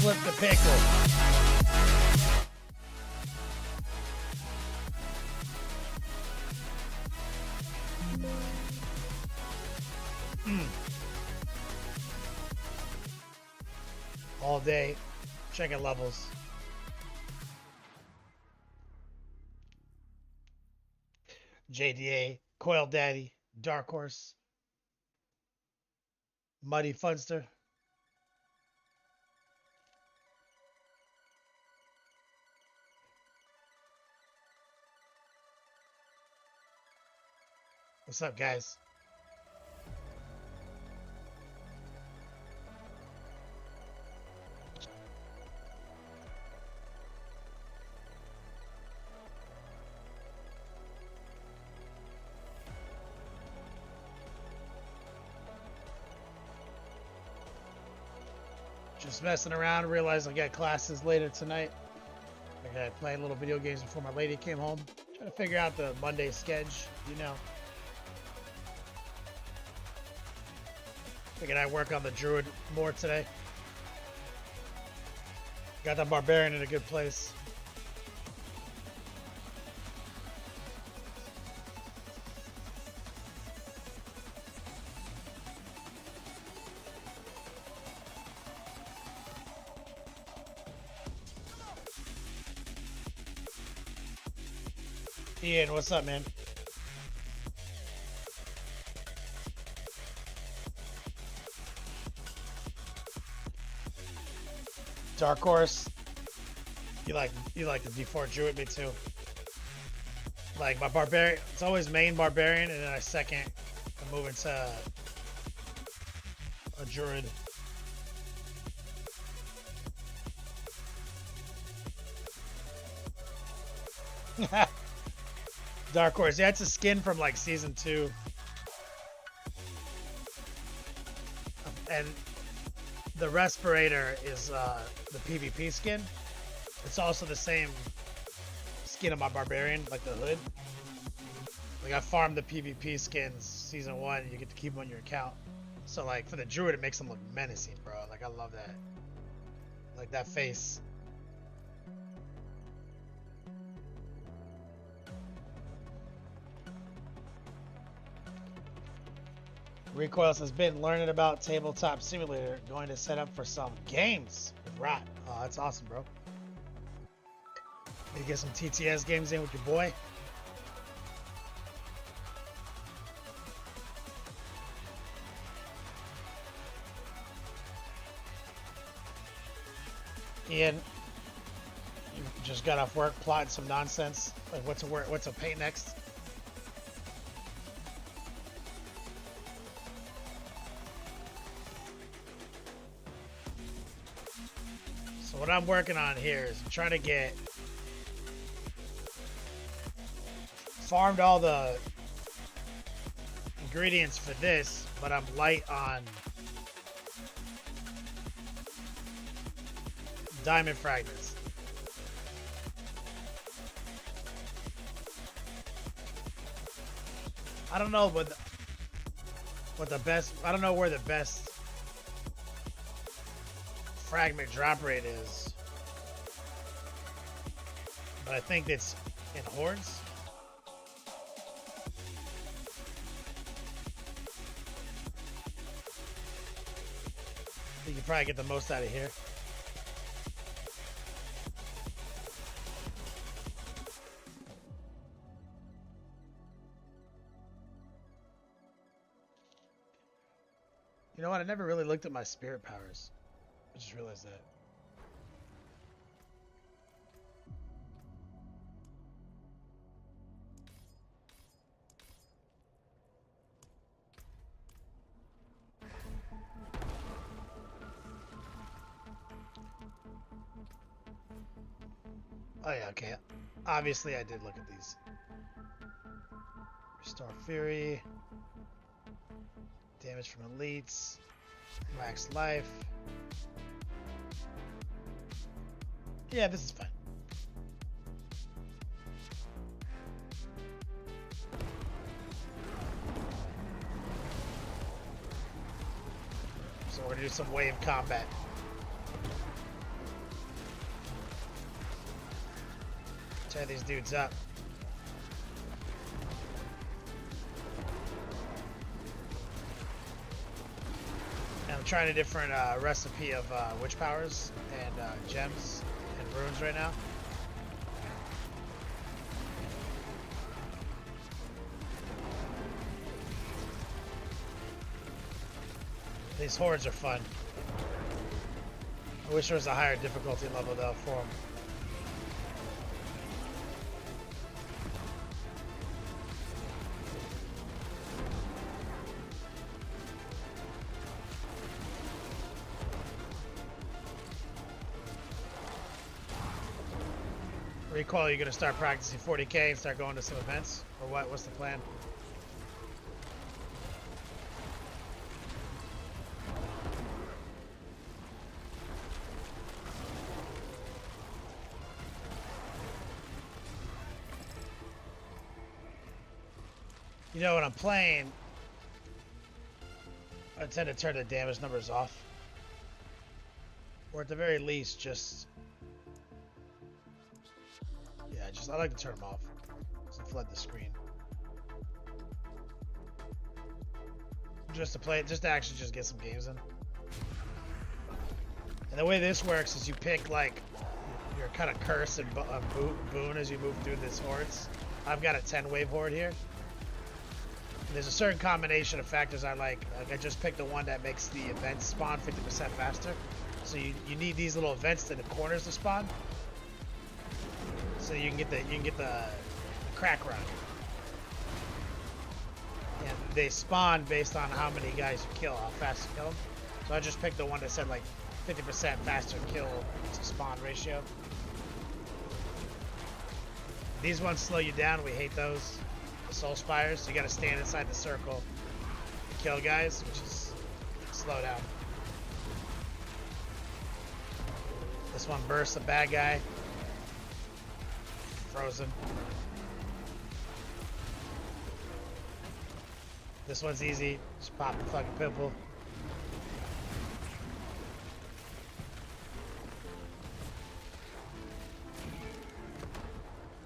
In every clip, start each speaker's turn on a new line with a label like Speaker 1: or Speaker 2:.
Speaker 1: flip the pickle. All day, checking levels. JDA, Coil Daddy, Dark Horse, Muddy Funster. What's up, guys? Just messing around, realized I got classes later tonight. I gotta play a little video games before my lady came home. Trying to figure out the Monday schedule, you know. Figured I'd work on the Druid more today. Got the Barbarian in a good place. Ian, what's up, man? Dark Horse. You like the D4 Druid, me too. Like my Barbarian, it's always main Barbarian, and then I second, I'm moving to a Druid. Dark Horse, yeah, it's a skin from like season 2. And the Respirator is the PvP skin. It's also the same skin of my Barbarian, like the hood. Like I farmed the PvP skins season 1, you get to keep them on your account. So like for the Druid, it makes them look menacing, bro. Like I love that. Like that face. Recoils has been learning about Tabletop Simulator, going to set up for some games with Rot. Oh, that's awesome, bro. You get some TTS games in with your boy. Ian, you just got off work plotting some nonsense. Like what's a paint next? What I'm working on here is trying to get farmed all the ingredients for this, but I'm light on diamond fragments. I don't know what the best, I don't know where the best fragment drop rate is, but I think it's in Hordes. I think you probably get the most out of here. You know what? I never really looked at my spirit powers. I just realized that. Oh yeah, okay. Obviously I did look at these. Restore Fury. Damage from elites. Max life. Yeah, this is fine. So we're gonna do some wave combat. Tear these dudes up. And I'm trying a different recipe of witch powers and gems and runes right now. These hordes are fun. I wish there was a higher difficulty level though for them. Recall, you're gonna start practicing 40K and start going to some events, or what? What's the plan? You know, when I'm playing, I tend to turn the damage numbers off, or at the very least, I like to turn them off to flood the screen. Just to play it, just to actually just get some games in. And the way this works is you pick like your kind of curse and boon as you move through this hordes. I've got a 10 wave horde here. And there's a certain combination of factors I like. I just picked the one that makes the events spawn 50% faster. So you need these little events in the corners to spawn. So you can get the crack run. And they spawn based on how many guys you kill, how fast you kill them. So I just picked the one that said like 50% faster kill to spawn ratio. These ones slow you down. We hate those. The soul spires. You got to stand inside the circle to kill guys, which is slow down. This one bursts a bad guy. Frozen. This one's easy. Just pop the fucking pimple.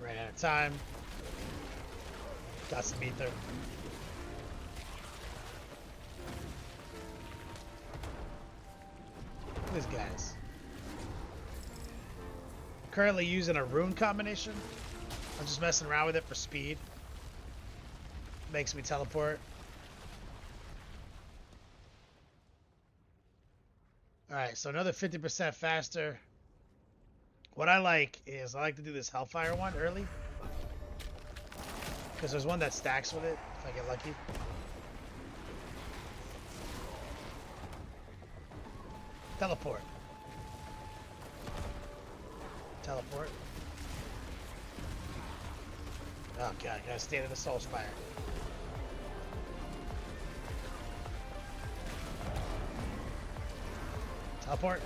Speaker 1: Ran out of time. Got some ether. These guys. Currently using a rune combination. I'm just messing around with it for speed. Makes me teleport. Alright, so another 50% faster. What I like is I like to do this Hellfire one early. Because there's one that stacks with it, if I get lucky. Teleport. Teleport. Oh god, I gotta stand in the soul spire. Teleport.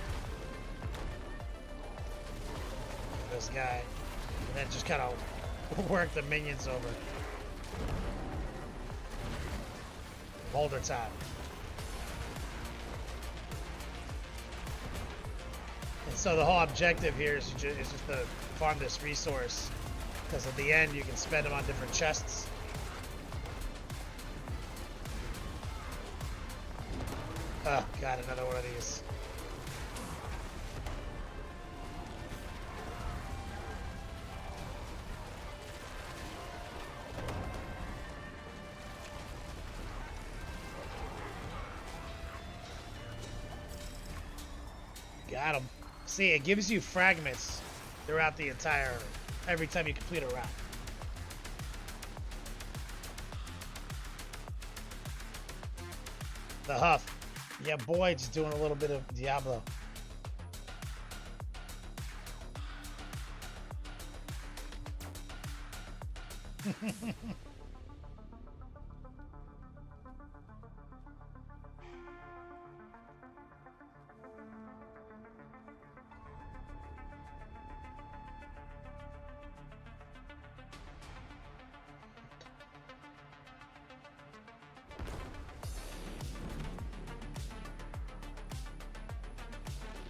Speaker 1: This guy. And then just kind of work the minions over. Boulder time. And so the whole objective here is just to farm this resource. Because at the end you can spend them on different chests. Oh god, another one of these. Got him. See, it gives you fragments throughout the every time you complete a round. The Huff. Yeah, boy, just doing a little bit of Diablo.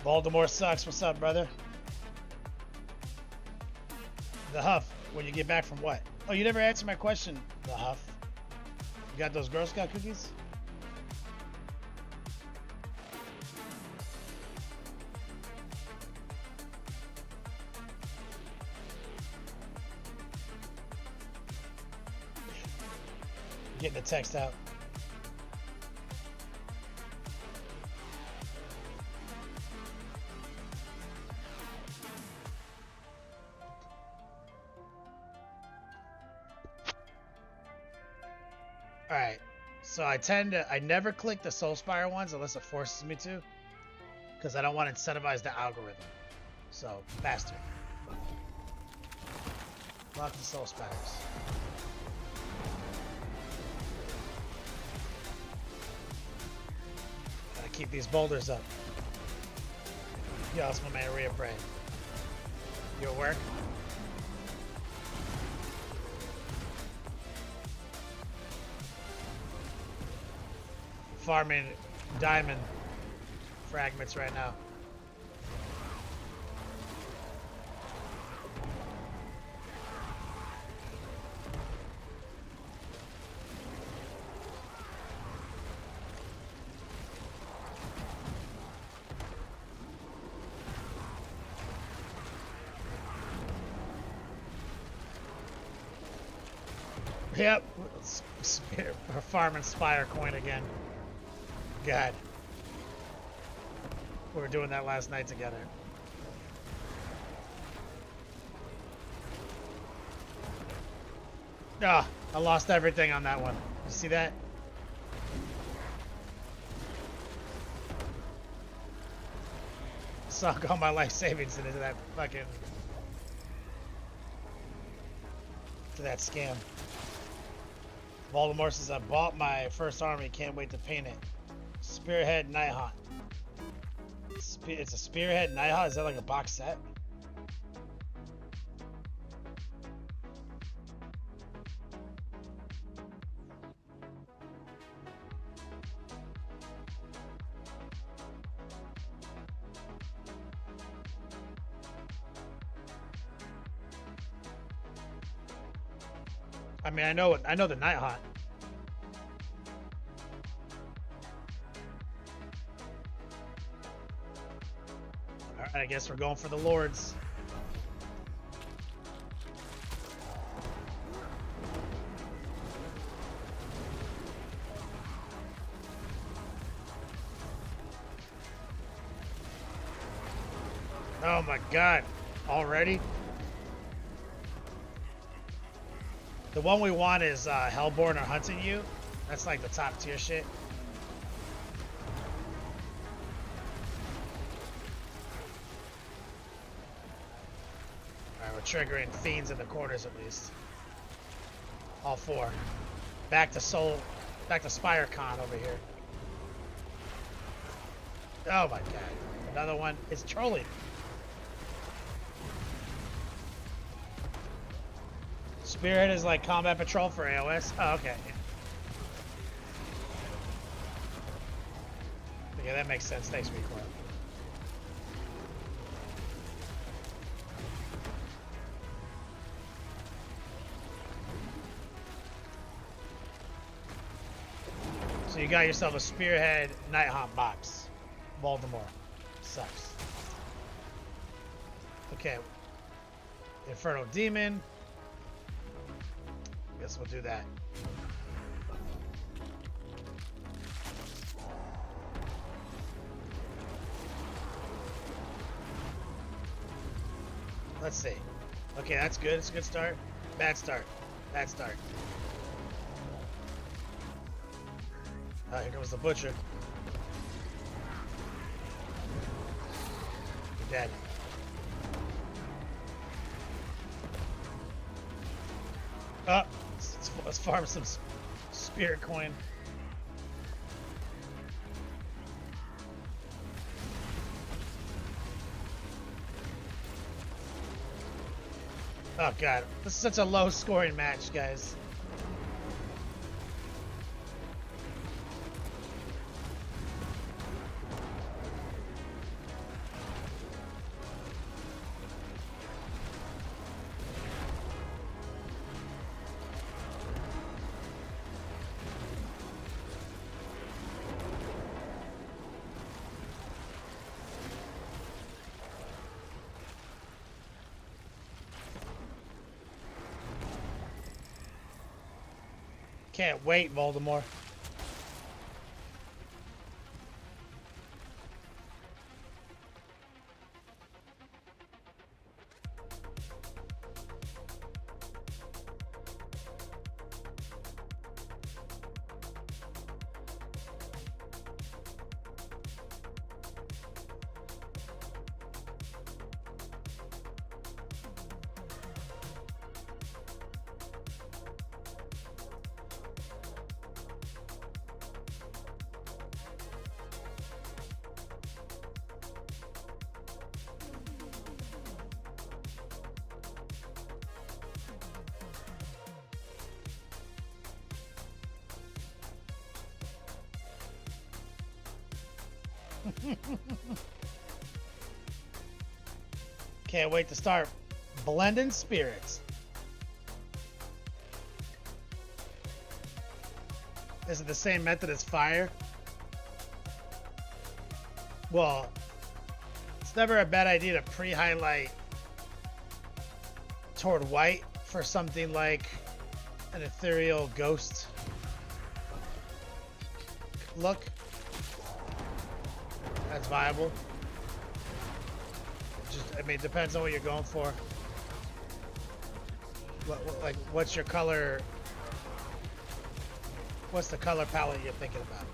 Speaker 1: Baltimore sucks. What's up, brother? The Huff, when you get back from what? Oh, you never answered my question, The Huff. You got those Girl Scout cookies? Getting the text out. Alright, so I never click the Soulspire ones unless it forces me to, because I don't want to incentivize the algorithm. So, faster. Lock the Soulspires. Gotta keep these boulders up. Yes, my man, Rhea Bray. You at work? Farming diamond fragments right now. Yep, we're farming Spire coin again. God. We were doing that last night together. Ah, I lost everything on that one. You see that? Sunk all my life savings into that fucking... to that scam. Voldemort says, I bought my first army, can't wait to paint it. Spearhead Nighthawk. It's a Spearhead Nighthawk? Is that like a box set? I mean, I know the Nighthawk. Alright, I guess we're going for the Lords. Oh my god. Already? The one we want is Hellborn or Hunting You. That's like the top tier shit. Alright, we're triggering Fiends in the corners at least. All four. Back to SpireCon over here. Oh my god. Another one. It's trolling. Spirit is like combat patrol for AOS. Oh, okay. Okay, that makes sense. Thanks, Recoil. So you got yourself a Spearhead Nighthawk box. Voldemort. Sucks. Okay. Infernal Demon. Guess we'll do that. Let's see. Okay, that's good. It's a good start. Bad start. Bad start. Here comes the Butcher. You're dead. Let's farm some spirit coin. Oh god, this is such a low scoring match, guys. Can't wait, Voldemort. Can't wait to start blending spirits. Is it the same method as fire? Well, it's never a bad idea to pre-highlight toward white for something like an ethereal ghost look. That's viable. Just, I mean, it depends on what you're going for. Like, what's your color? What's the color palette you're thinking about?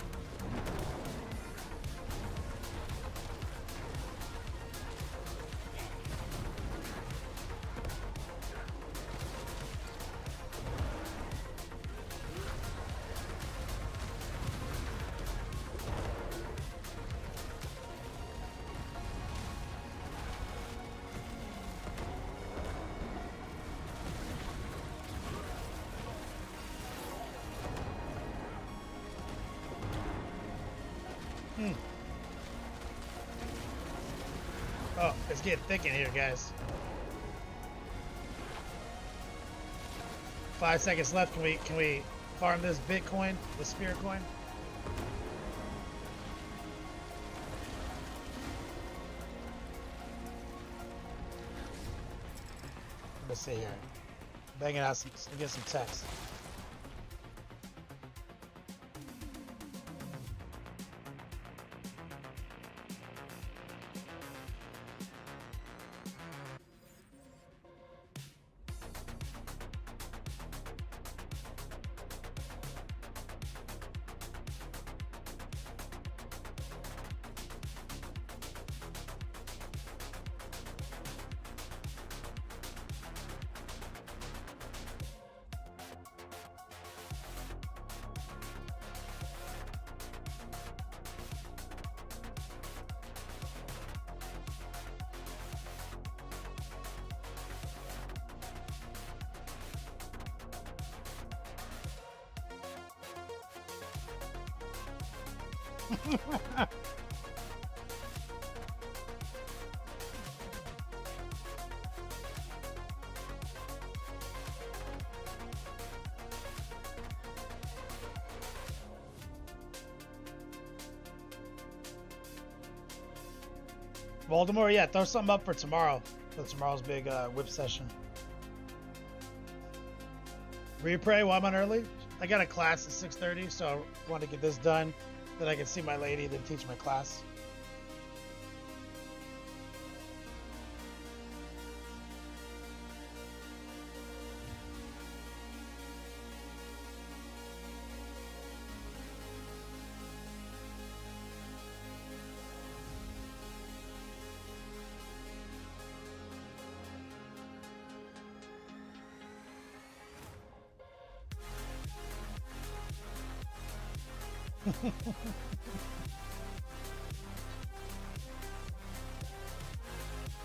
Speaker 1: Oh, it's getting thick in here, guys. 5 seconds left. Can we farm this Bitcoin, the spirit coin? Let's see here. Banging out some, get some text. Baltimore, yeah, throw something up for tomorrow. For tomorrow's big whip session. Repray while I'm on early. I got a class at 6:30, so I want to get this done. Then I can see my lady, then teach my class.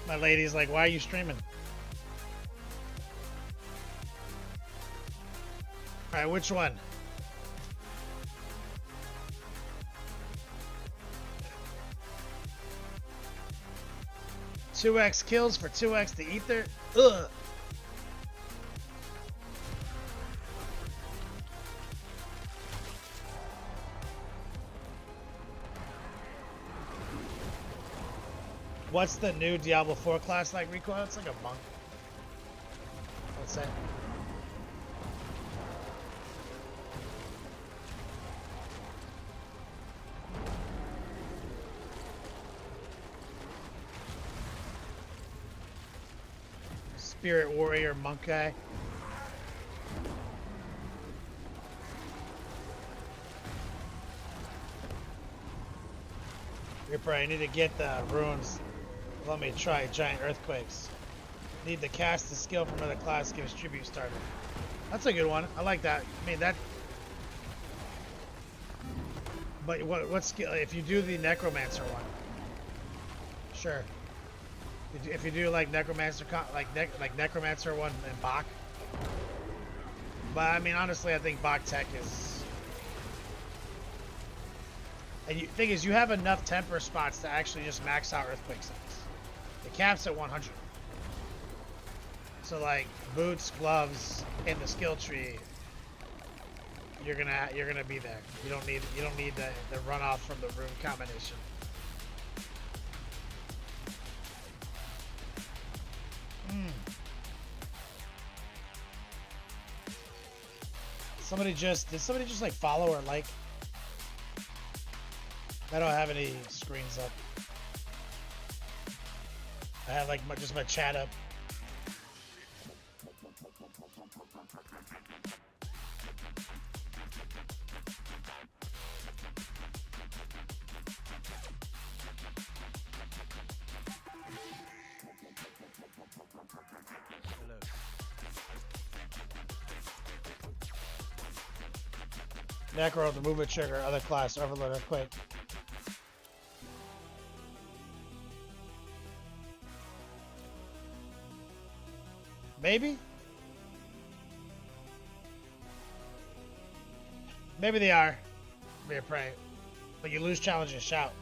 Speaker 1: My lady's like, why are you streaming? Alright, which one? $2x kills for 2x the ether? Ugh. What's the new Diablo 4 class like, Rico? It's like a monk. Let's say. spirit warrior monk guy. Reaper, I need to get the runes. Let me try giant earthquakes. Need to cast the skill from another class, gives tribute starter. That's a good one. I like that. I mean that. But what skill? If you do the necromancer one, sure. If you do like necromancer, like necromancer one and Bach. But I mean, honestly, I think Bach tech is. And the thing is, you have enough temper spots to actually just max out earthquake size. The cap's at 100. So like boots, gloves, in the skill tree, you're gonna be there. You don't need the runoff from the rune combination. Did somebody just like follow or like? I don't have any screens up. I have like just my chat up. Necro, the movement trigger, other class, overload, earthquake. Maybe? Maybe they are. Be a prey. But you lose challenge and shout.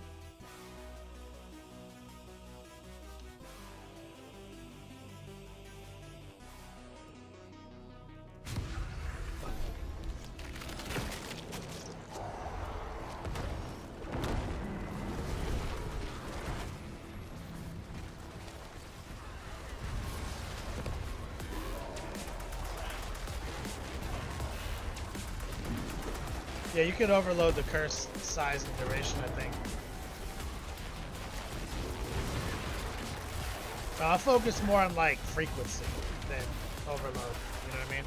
Speaker 1: Yeah, you could overload the curse size and duration, I think. I'll focus more on like frequency than overload, you know what I mean?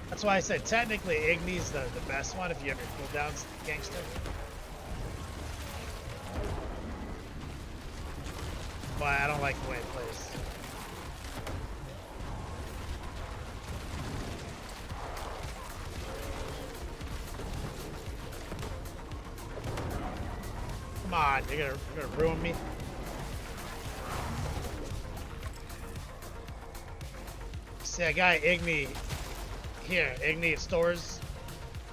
Speaker 1: That's why I said technically Igni's the best one if you have your cooldowns, gangster. But I don't like the way it plays. Come on, you're gonna ruin me. See, I got Igni here. Igni stores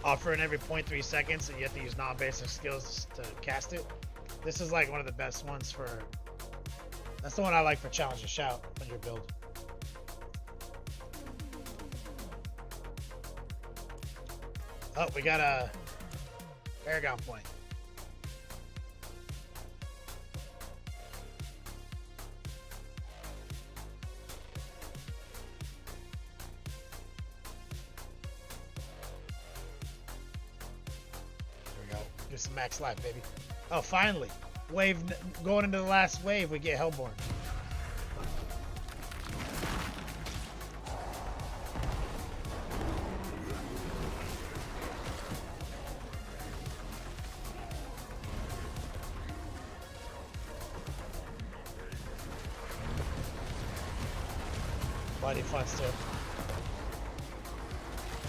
Speaker 1: offering every 0.3 seconds, and you have to use non-basic skills to cast it. This is like one of the best ones for. That's the one I like for challenge and shout on your build. Oh, we got a paragon point. There we go. Do some max life, baby. Oh, finally. Wave going into the last wave, we get Hellborn. Bloody fun stuff.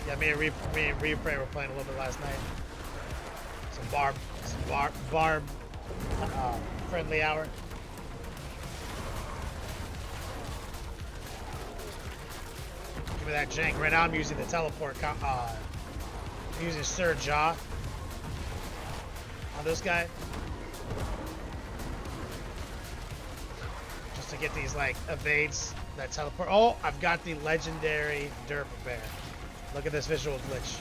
Speaker 1: Yeah, me and Replay were playing a little bit last night. Some barb. Friendly hour. Give me that jank. Right now I'm using the teleport. I'm using Sir Jaw on this guy. Just to get these like evades that teleport. Oh, I've got the legendary Derp Bear. Look at this visual glitch.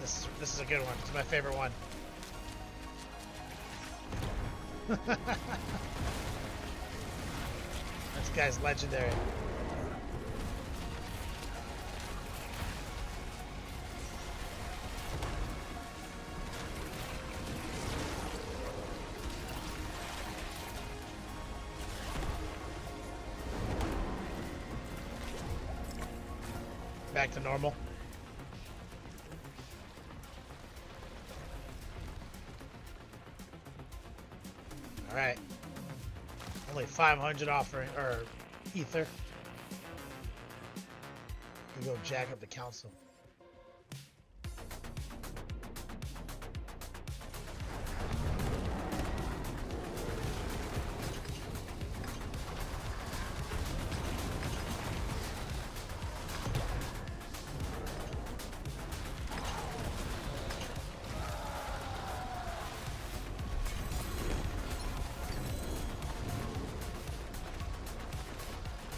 Speaker 1: This is a good one. It's my favorite one. This guy's legendary. back to normal. All right. Only 500 offering or ether. We go jack up the council.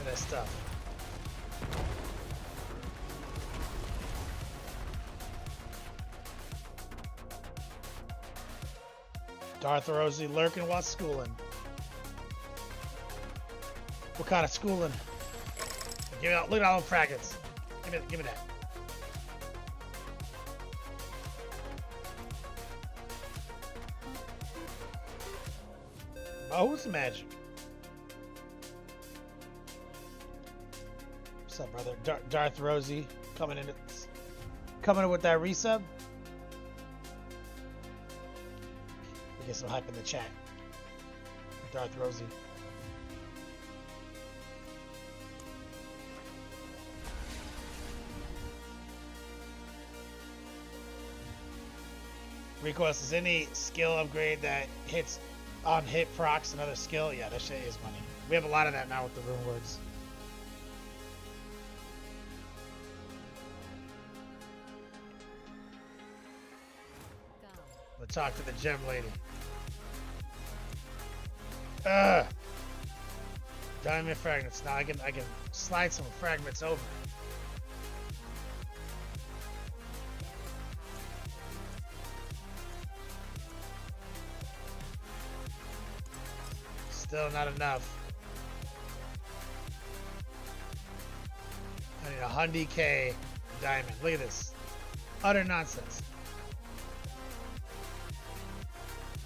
Speaker 1: That stuff. Darth Rosie lurking while schooling. What kind of schooling? Give it. Look at all them fragments. Give me that. Oh, who's the magic? What's up, brother? Darth Rosie coming in with that resub. We get some hype in the chat. Darth Rosie. Request is any skill upgrade that hits on hit procs another skill. Yeah, that shit is money. We have a lot of that now with the rune words. Let's talk to the gem lady. Diamond fragments. Now I can slide some fragments over. Still not enough. I need 100k diamond. Look at this. Utter nonsense.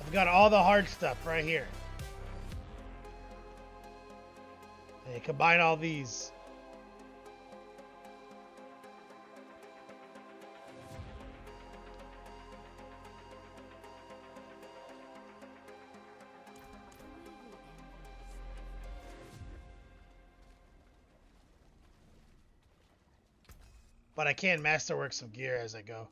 Speaker 1: I've got all the hard stuff right here. And you combine all these. But I can masterwork some gear as I go.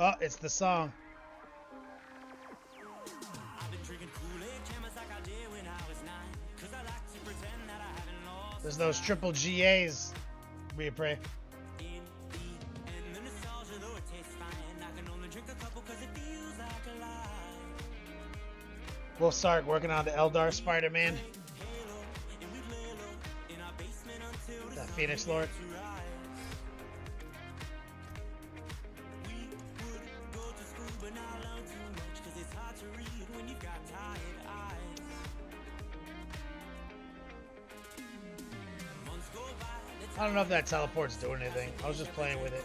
Speaker 1: Oh, it's the song. There's those triple GAs. We pray. We'll start working on the Eldar Spider-Man. That Phoenix Lord. I don't know if that teleport's doing anything. I was just playing with it.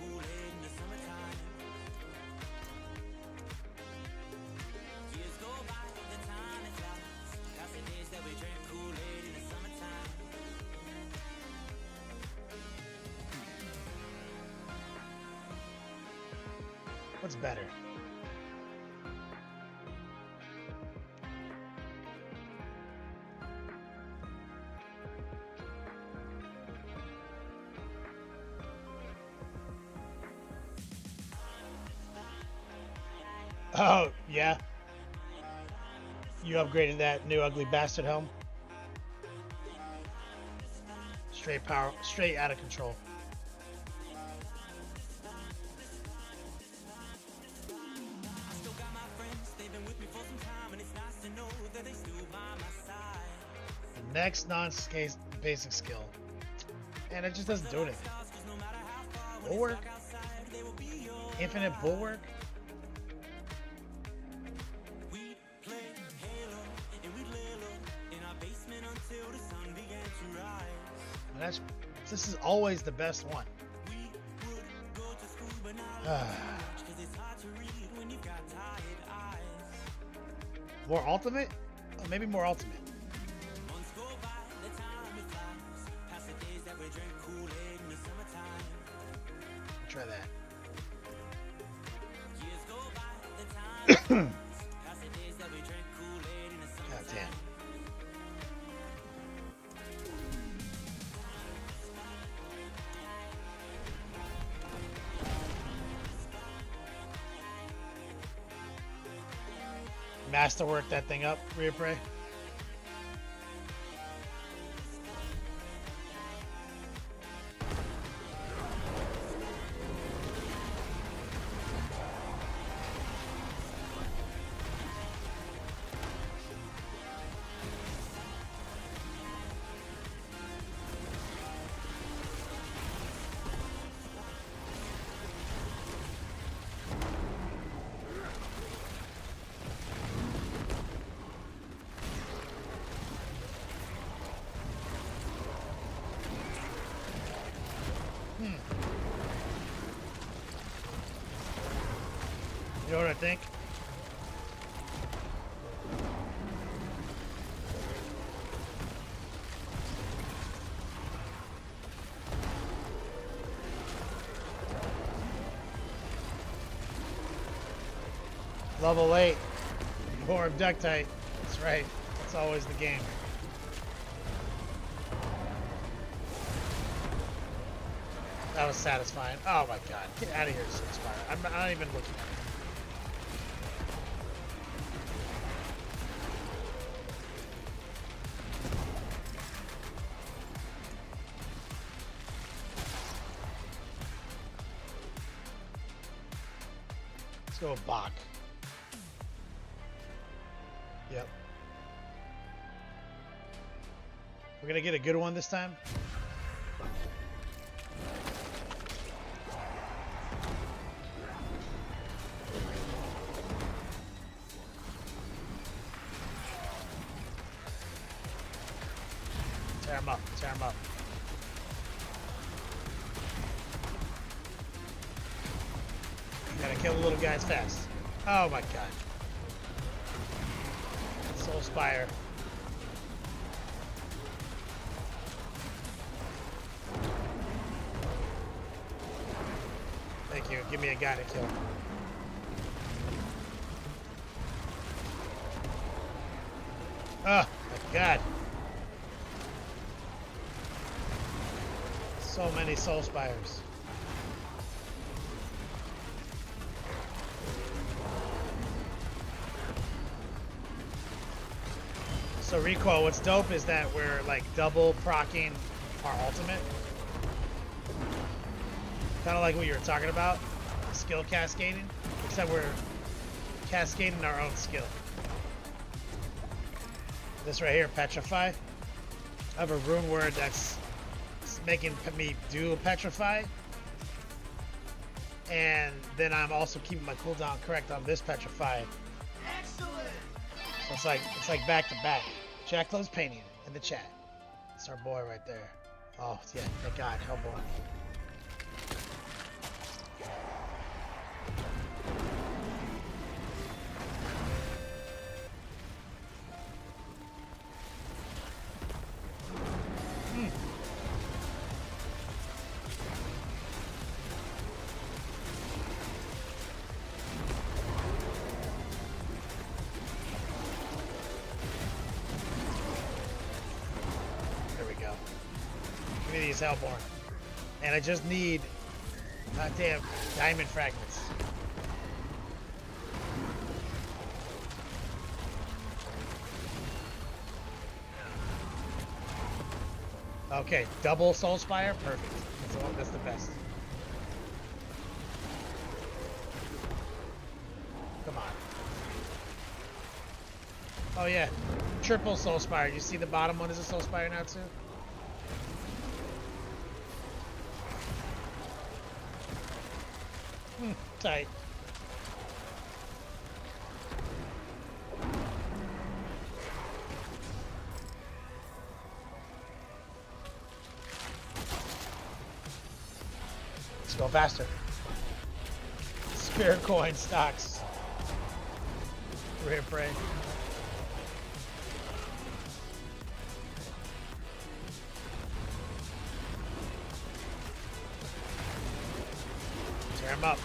Speaker 1: What's better? Oh, yeah. You upgraded that new ugly bastard helm. Straight power, straight out of control. The next non-basic skill. And it just doesn't do anything. Bulwark? Infinite bulwark? This is always the best one. More ultimate? Maybe more ultimate. Try that. God damn. Masterwork that thing up, Rear Prey. You know what I think? Level 8. More Abductite. That's right. That's always the game. That was satisfying. Oh my god. Get out of here, Spire. I'm not even looking at it. Let's go Bach. Yep. We're gonna get a good one this time. Tear him up, tear him up. Gotta kill the little guys fast. Oh my god. Soul Spire. Thank you. Give me a guy to kill. Oh my god. So many Soul Spires. So recoil, what's dope is that we're like double procking our ultimate. Kind of like what you were talking about, skill cascading, except we're cascading our own skill. This right here, Petrify. I have a rune word that's making me do Petrify. And then I'm also keeping my cooldown correct on this Petrify. Excellent! So it's like back to back. Jack loves painting in the chat. It's our boy right there. Oh yeah, thank God, Hellboy. Hellborn. And I just need goddamn diamond fragments. Okay, double Soul Spire, perfect. That's the best. Come on. Oh yeah, triple Soul Spire. You see the bottom one is a Soul Spire now too? Tight. Let's go faster. Spirit coin stocks. Rare prey. Tear him up.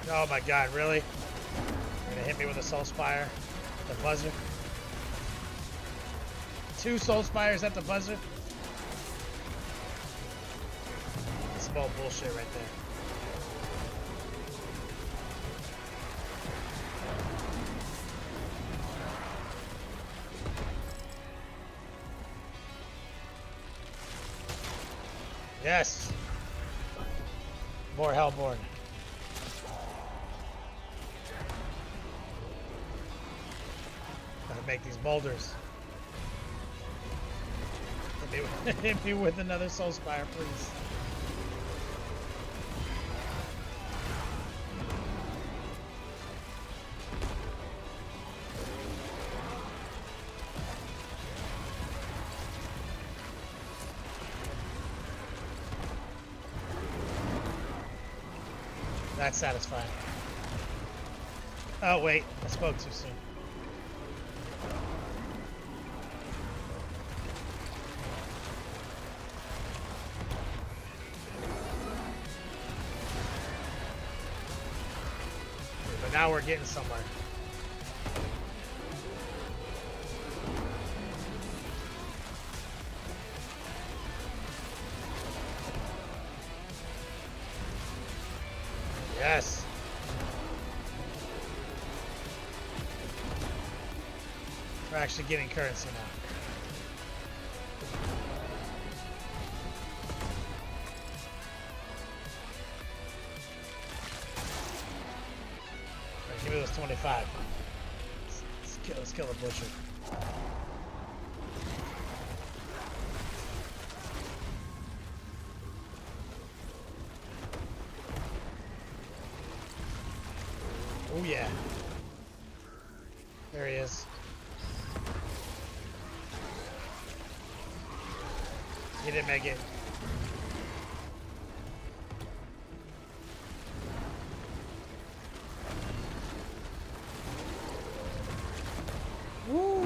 Speaker 1: Oh my god, really? You're gonna hit me with a soul spire? The buzzer? 2 soul spires at the buzzer? That's some old bullshit right there. Yes! More Hellborn. Gotta make these boulders. Hit me with another soul spire, please. That's satisfying. Oh wait, I spoke too soon. But now we're getting somewhere. Yes. We're actually getting currency now. Right, give me those 25. Let's kill the butcher. Oh yeah. There he is. He didn't make it. Woo!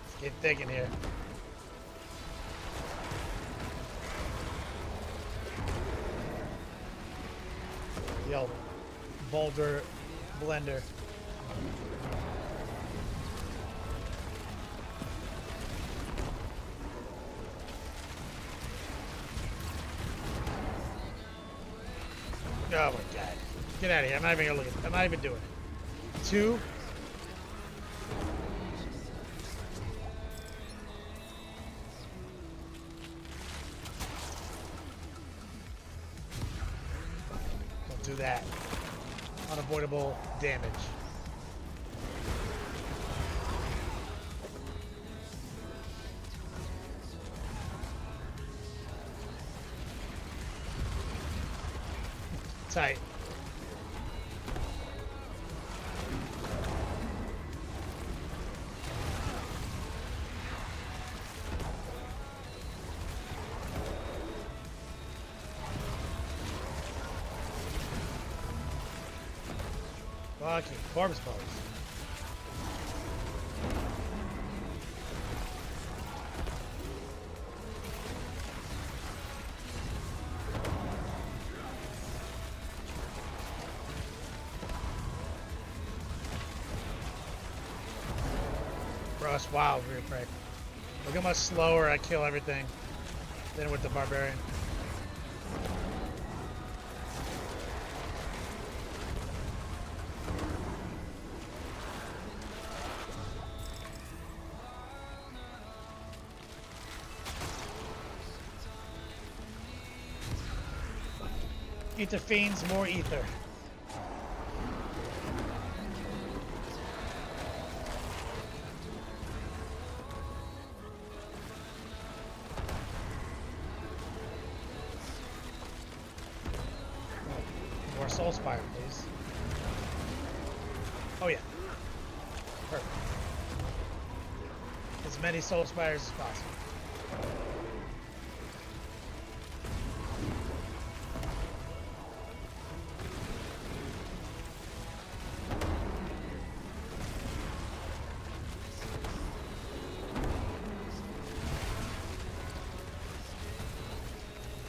Speaker 1: Let's get thick in here. Yo, Boulder blender. Oh my god. Get out of here. I'm not even gonna look at it. I'm not even doing it. 2. Don't do that. Unavoidable damage. Tight. Fucking corpse balls. Bro, it's wild, real quick. Look how much slower I kill everything than with the barbarian. Ether fiends, more ether. Soul Spire, please. Oh yeah. Perfect. As many Soul Spires as possible.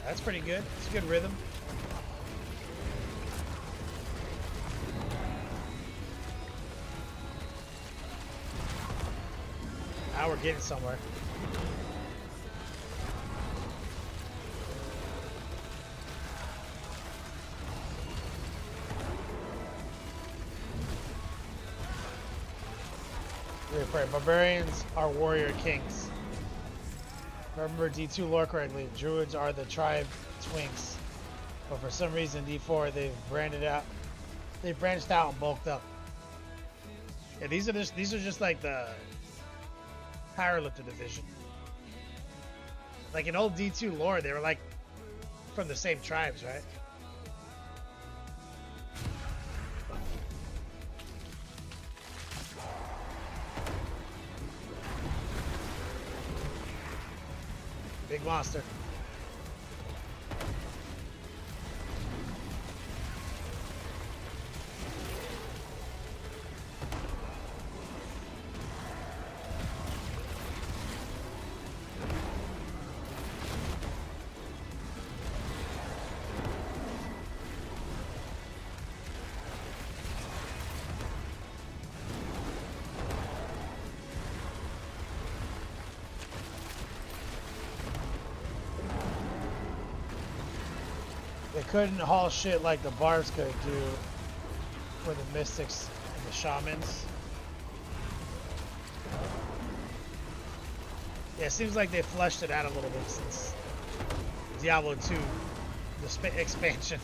Speaker 1: That's pretty good. It's a good rhythm. Now we're getting somewhere. Right, barbarians are warrior kings. Remember D2 lore correctly, druids are the tribe twinks. But for some reason D4 they've branched out and bulked up. Yeah, these are just like the powerlifter division. Like in old D2 lore, they were like from the same tribes, right? Big monster. They couldn't haul shit like the barbs could do for the mystics and the shamans. Yeah, it seems like they fleshed it out a little bit since Diablo 2, the expansion.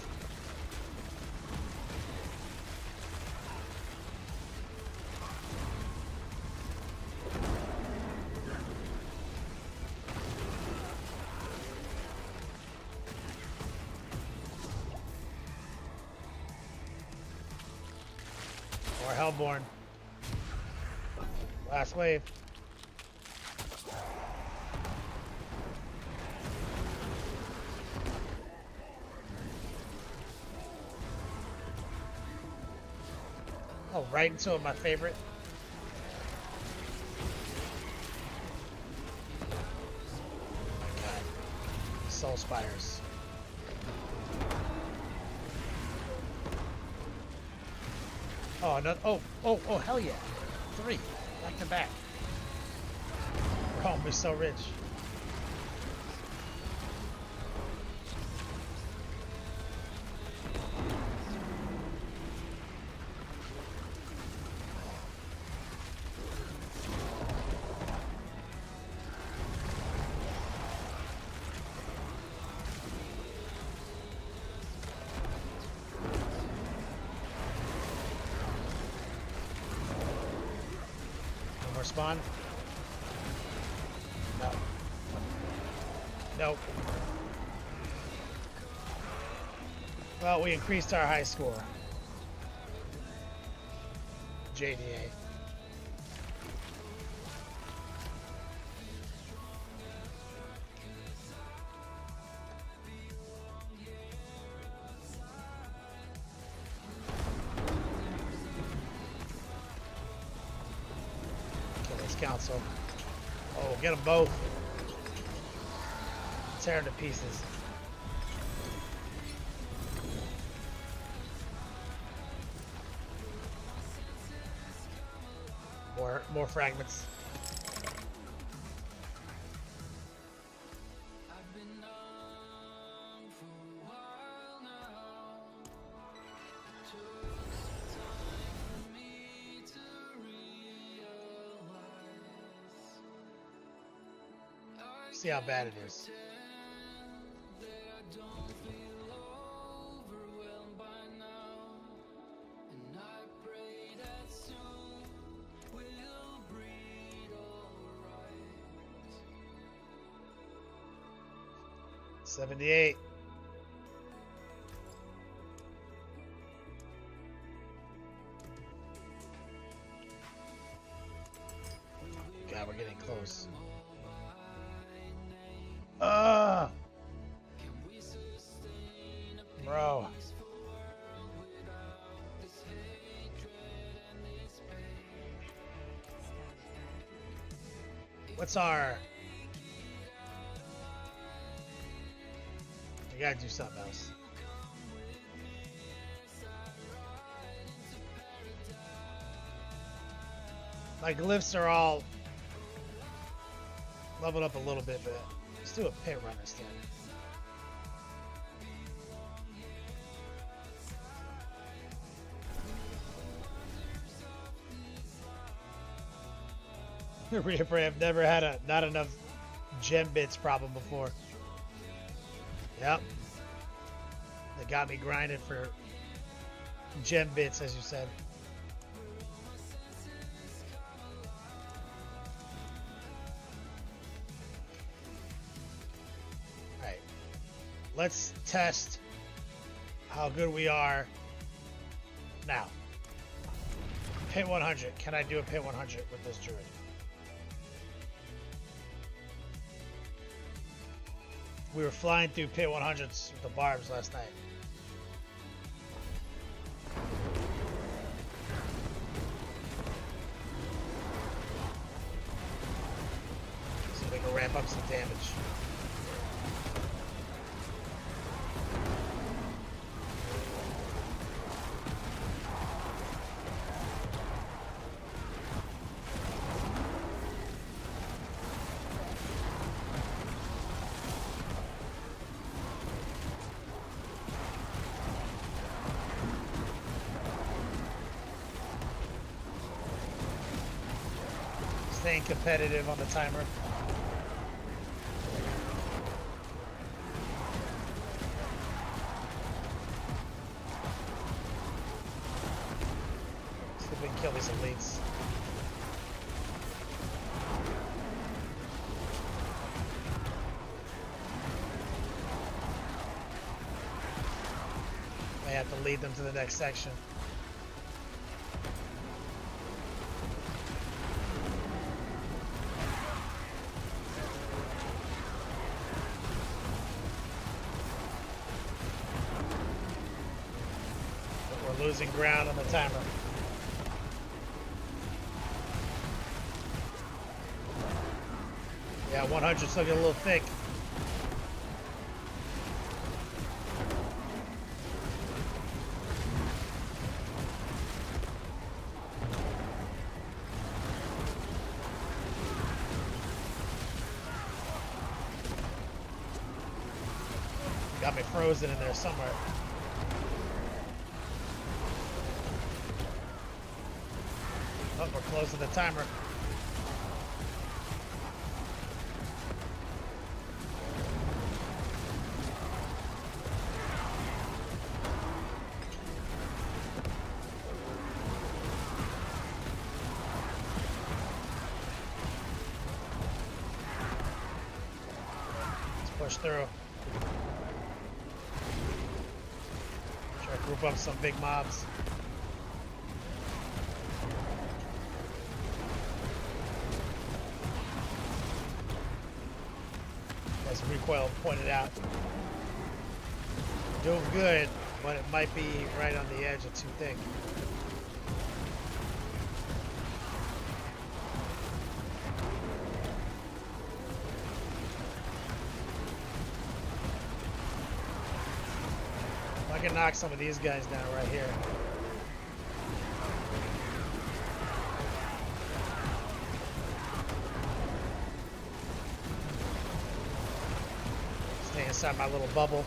Speaker 1: Or Hellborn. Last wave. Oh, right into my favorite. Oh my god. Soul Spires. Oh, no, oh, hell yeah. 3, back to back. We're all be so rich. Spawn? No. Nope. Well, we increased our high score. JDA. Council. Oh, get them both. Tear them to pieces. More fragments. See how bad it is. $78. What's our... We gotta do something else. My glyphs are all leveled up a little bit, but let's do a pit run instead. Reaper, I've never had a not enough gem bits problem before. Yep. They got me grinding for gem bits, as you said. Alright. Let's test how good we are now. Pit 100. Can I do a pit 100 with this druid? We were flying through pit 100s with the barbs last night. So we can ramp up some damage. Staying competitive on the timer. See if we can kill these elites. May have to lead them to the next section. Losing ground on the timer. Yeah, 100's looking a little thick. Got me frozen in there somewhere. Oh, we're closing the timer. Let's push through. Try to group up some big mobs. As Recoil pointed out, doing good, but it might be right on the edge of too thick. I can knock some of these guys down right here. Stay inside my little bubble.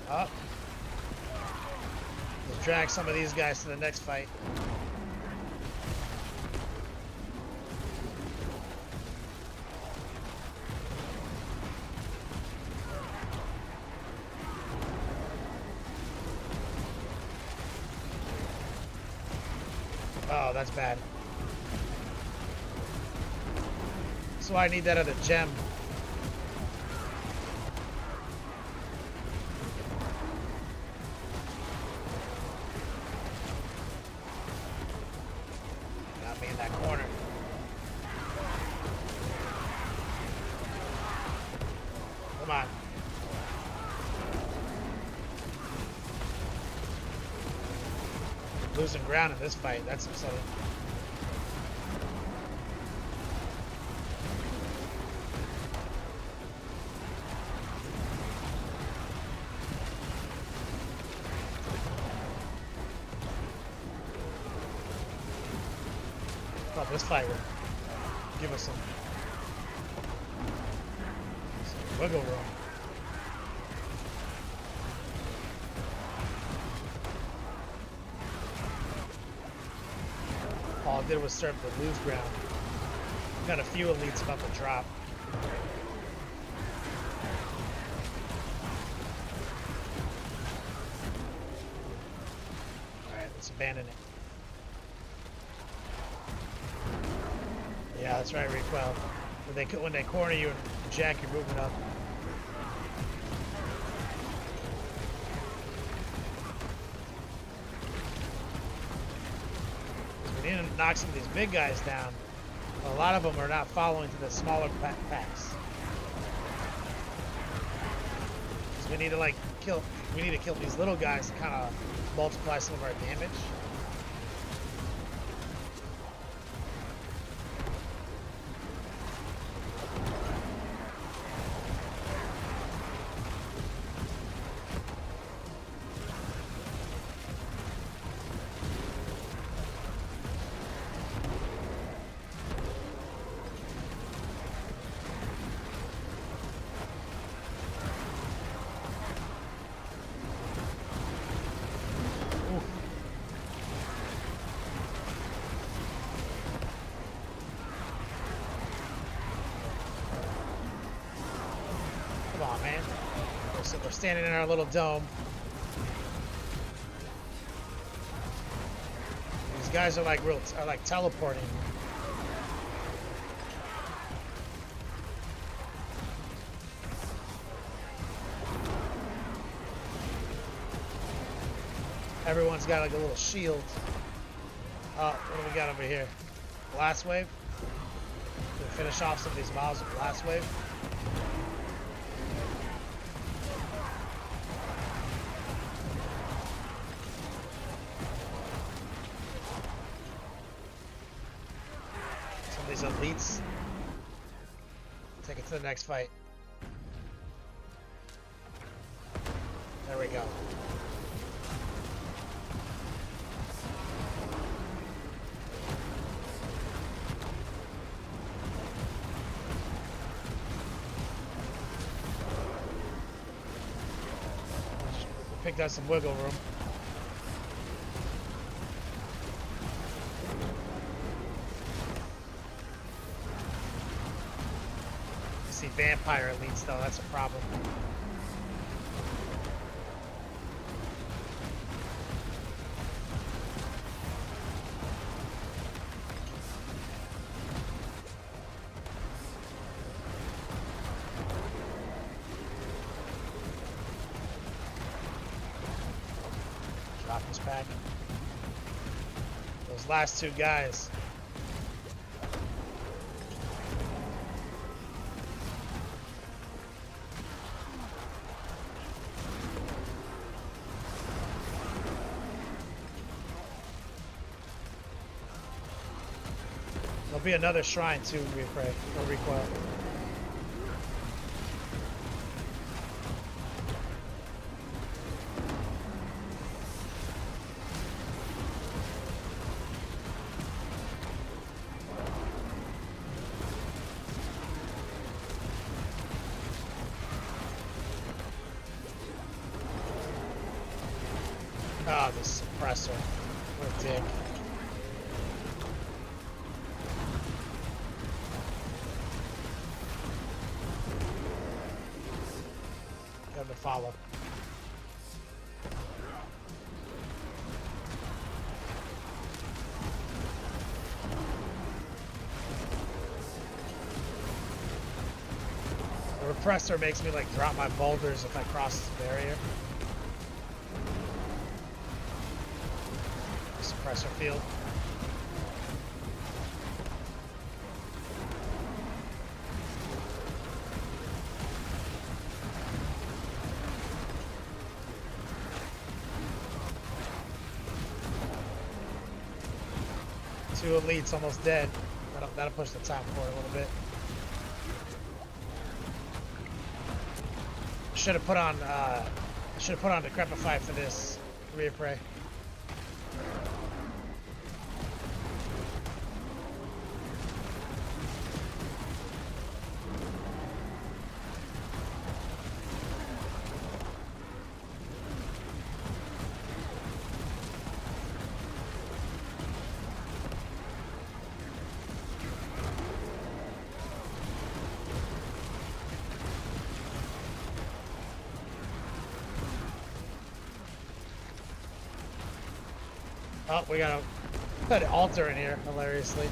Speaker 1: Up. Let's drag some of these guys to the next fight. Oh, that's bad. That's why I need that other gem. Got me in that corner. Come on. Losing ground in this fight, that's upsetting. This fight will give us some wiggle room. All I did was serve the lose ground. Got a few elites about to drop. Alright, let's abandon it. Yeah, that's right, recoil. When they corner you and jack your movement up. We need to knock some of these big guys down. A lot of them are not following to the smaller packs. So we need to kill these little guys to kind of multiply some of our damage. Come on, man. We're standing in our little dome. These guys are like teleporting. Everyone's got like a little shield. What do we got over here? Blast wave. We'll finish off some of these mobs with blast wave. These elites. Take it to the next fight. There we go. Picked out some wiggle room. See vampire elites though, that's a problem. Drop this back. Those last two guys. There'll be another shrine too, we pray, or recoil. Oh, this suppressor. What a dick. To follow. The repressor makes me like drop my boulders if I cross this barrier. The suppressor field. Two elites almost dead. That'll push the time forward a little bit. Should have put on Decrepify for this reappraise. Oh, we got an altar in here, hilariously.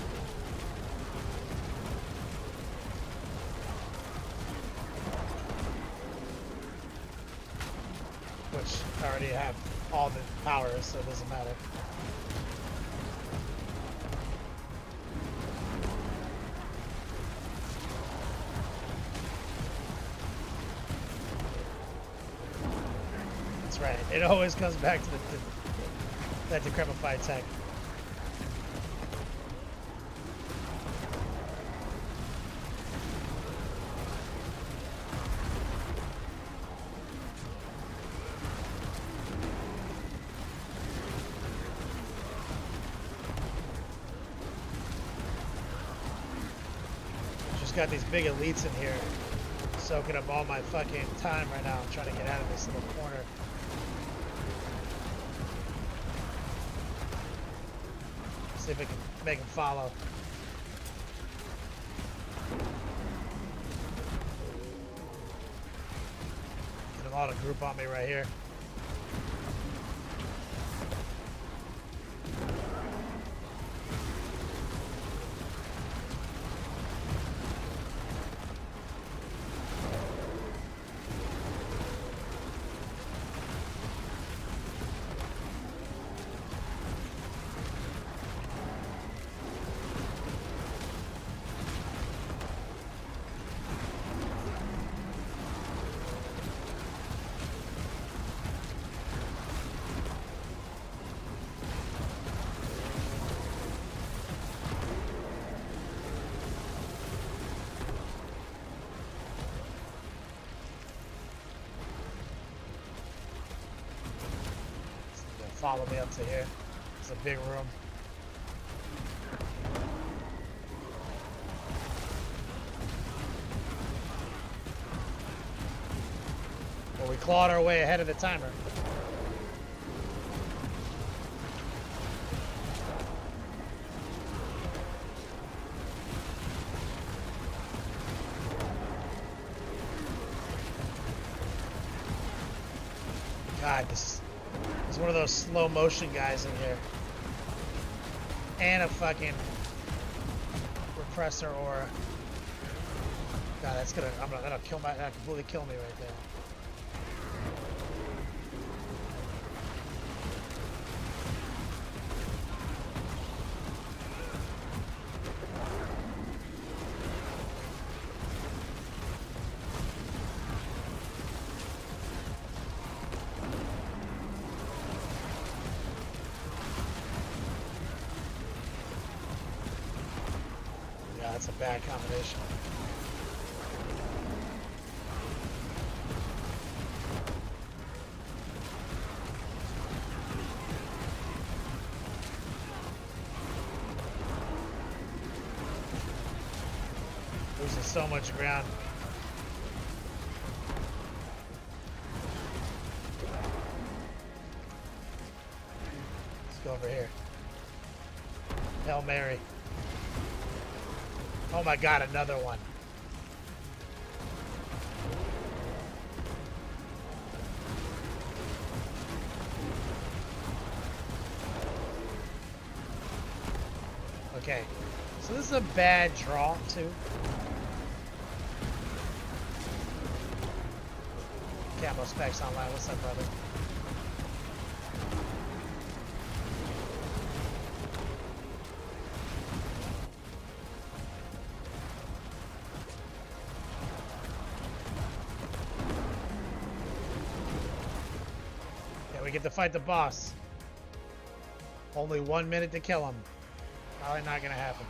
Speaker 1: Which I already have all the powers, so it doesn't matter. That's right. It always comes back to that decrepified tech. Got these big elites in here soaking up all my fucking time right now. I'm trying to get out of this little corner. See if I can make them follow. Get them all to group on me right here. Follow me up to here. It's a big room. Well, we clawed our way ahead of the timer. God, this is one of those slow motion guys in here. And a fucking repressor aura. God, that's gonna, that'll kill my, that'll completely kill me right there. That's a bad combination. Losing so much ground. Let's go over here. Hail Mary. Oh my God, another one. Okay, so this is a bad draw too. Camo specs online, what's up, brother? We get to fight the boss. Only 1 minute to kill him. Probably not gonna happen.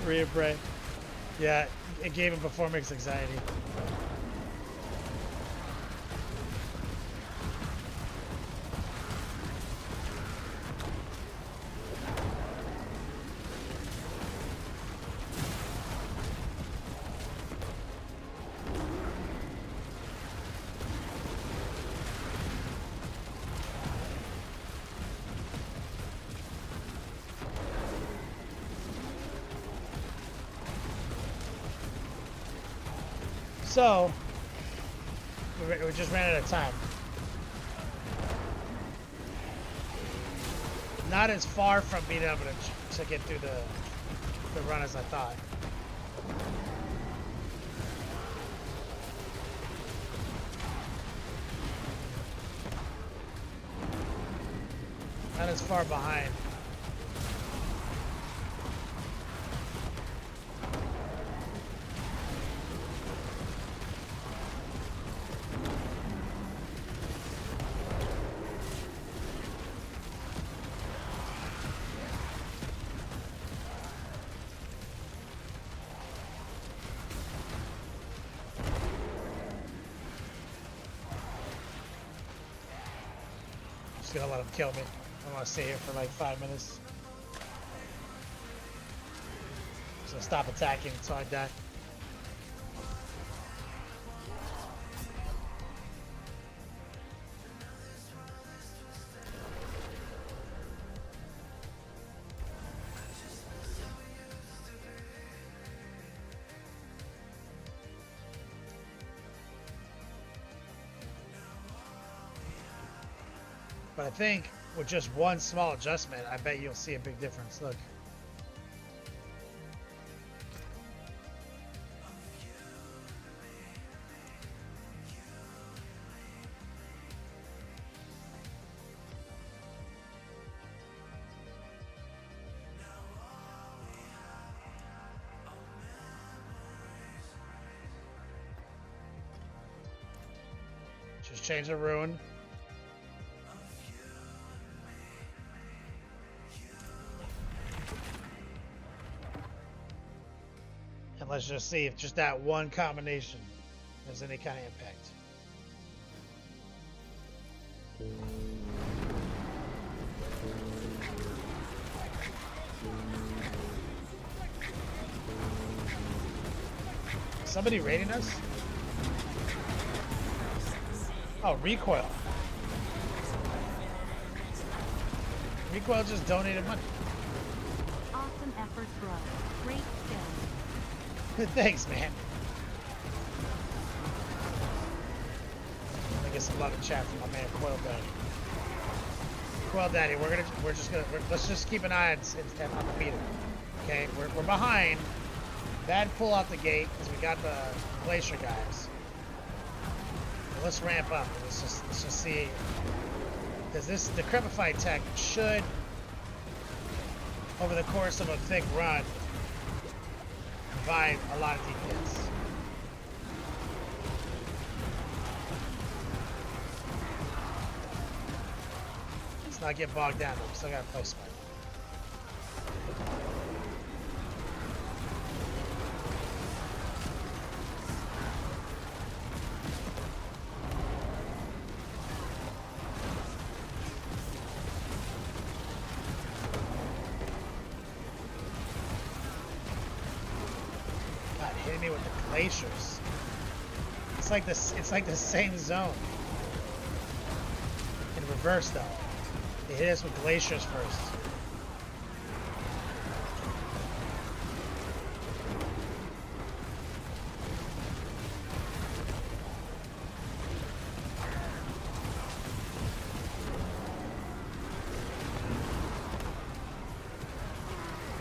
Speaker 1: Reappray. Yeah, it gave him performance anxiety. So, we just ran out of time. Not as far from being able to get through the run as I thought. Not as far behind. Just gonna let him kill me. I want to stay here for like 5 minutes. So stop attacking until I die. But I think with just one small adjustment, I bet you'll see a big difference. Look. Just change the rune. And let's just see if just that one combination has any kind of impact. Somebody raiding us? Oh, Recoil. Recoil just donated money.
Speaker 2: Awesome effort, bro. Great skill.
Speaker 1: Thanks, man. I guess a lot of chat from my man Coil Daddy. Coil Daddy, let's just keep an eye on the meter. Okay, we're behind. Bad pull out the gate because we got the glacier guys. But let's ramp up. Let's just see, because this decrepified tech should, over the course of a thick run, provide a lot of DPS. Let's not get bogged down though. We still gotta play smart. Hitting me with the glaciers. It's like the same zone. In reverse though. They hit us with glaciers first.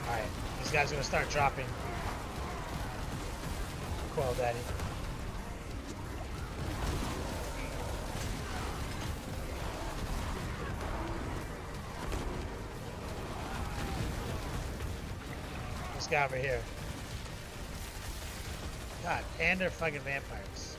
Speaker 1: Alright, these guys are gonna start dropping. Coil Daddy. This guy over here. God, and they're fucking vampires.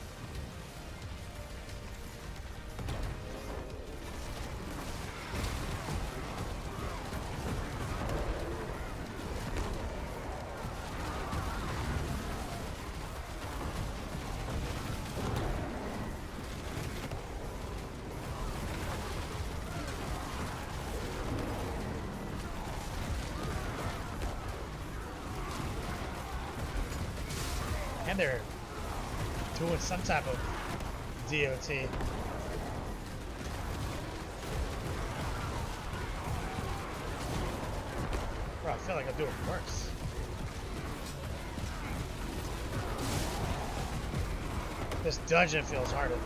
Speaker 1: And they're doing some type of DOT. Bro, I feel like I'm doing worse. This dungeon feels harder though.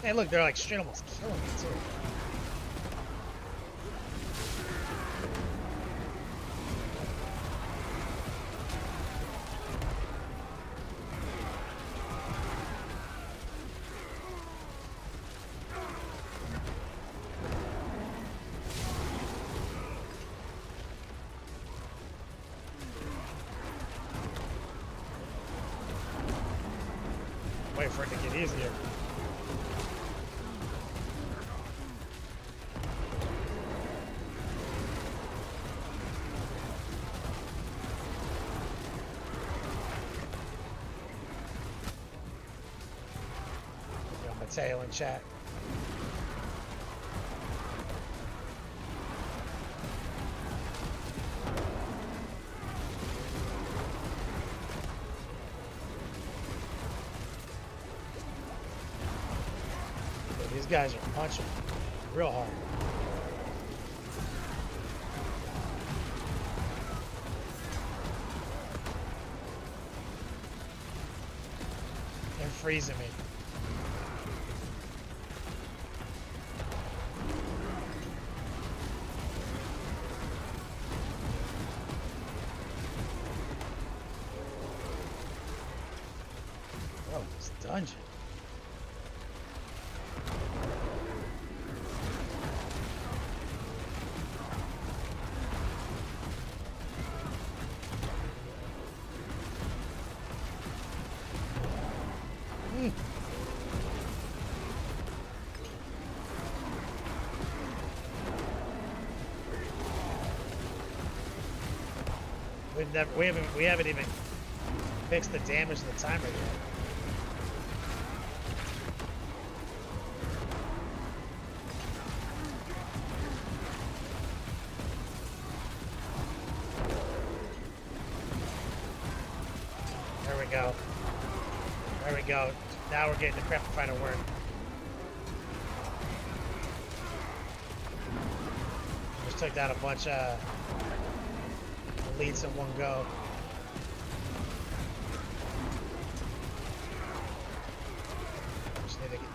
Speaker 1: Hey, look, they're like straight almost killing me too. Wait for it to get easier. Got my tail in chat. These guys are punching real hard. And freezing me. Oh, this dungeon. We haven't even fixed the damage to the timer yet. There we go. There we go. Now we're getting the Prepify to work. Just took down a bunch of elites in one go. Just need to get...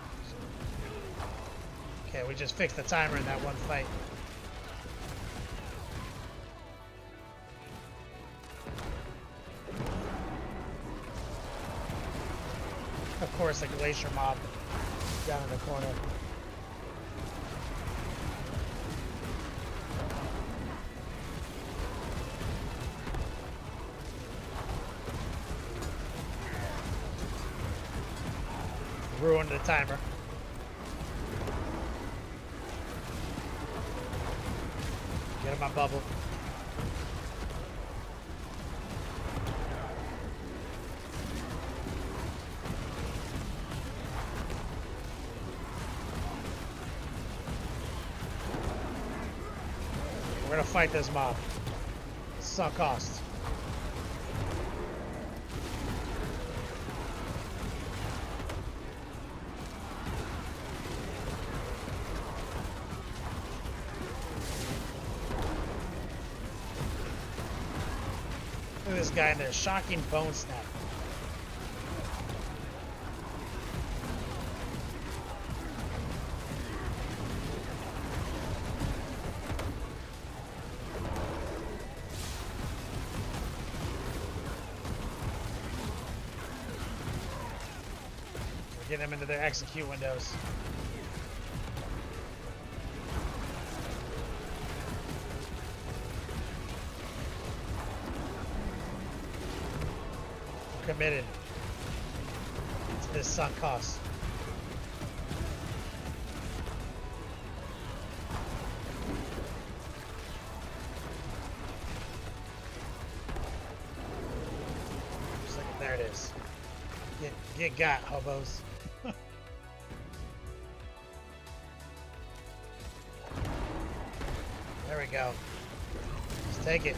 Speaker 1: Okay, we just fixed the timer in that one fight. Of course, the glacier mob down in the corner. Ruined the timer. Get in my bubble. We're gonna fight this mob. Sunk cost. Look at this guy in there, shocking bone snap. Get them into their execute windows. Committed to this sunk cost. Just like, there it is. Get got, hobos. There we go. Let's take it.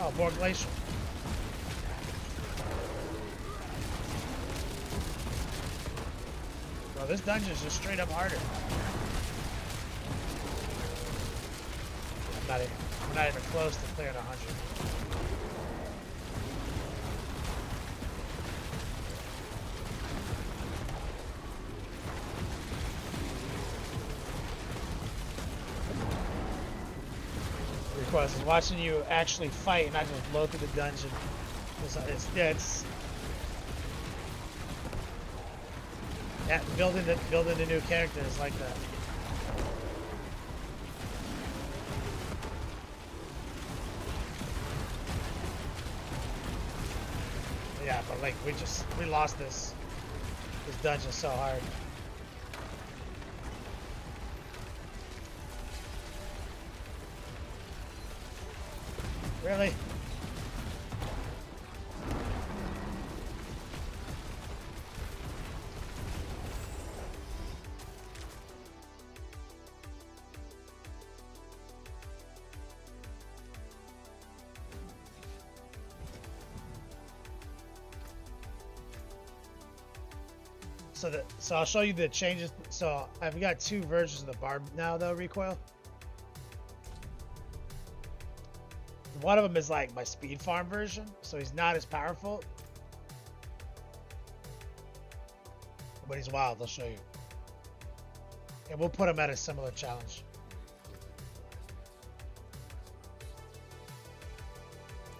Speaker 1: Oh, more glacial. Bro, this dungeon is just straight up harder. I'm not even close to clearing 100. Request is watching you actually fight and not just blow through the dungeon. Yeah, building the new characters like that. Yeah, but like we lost this dungeon so hard. Really? So I'll show you the changes. So I've got two versions of the barb now though, recoil. One of them is like my speed farm version, so he's not as powerful. But he's wild, I'll show you. And we'll put him at a similar challenge.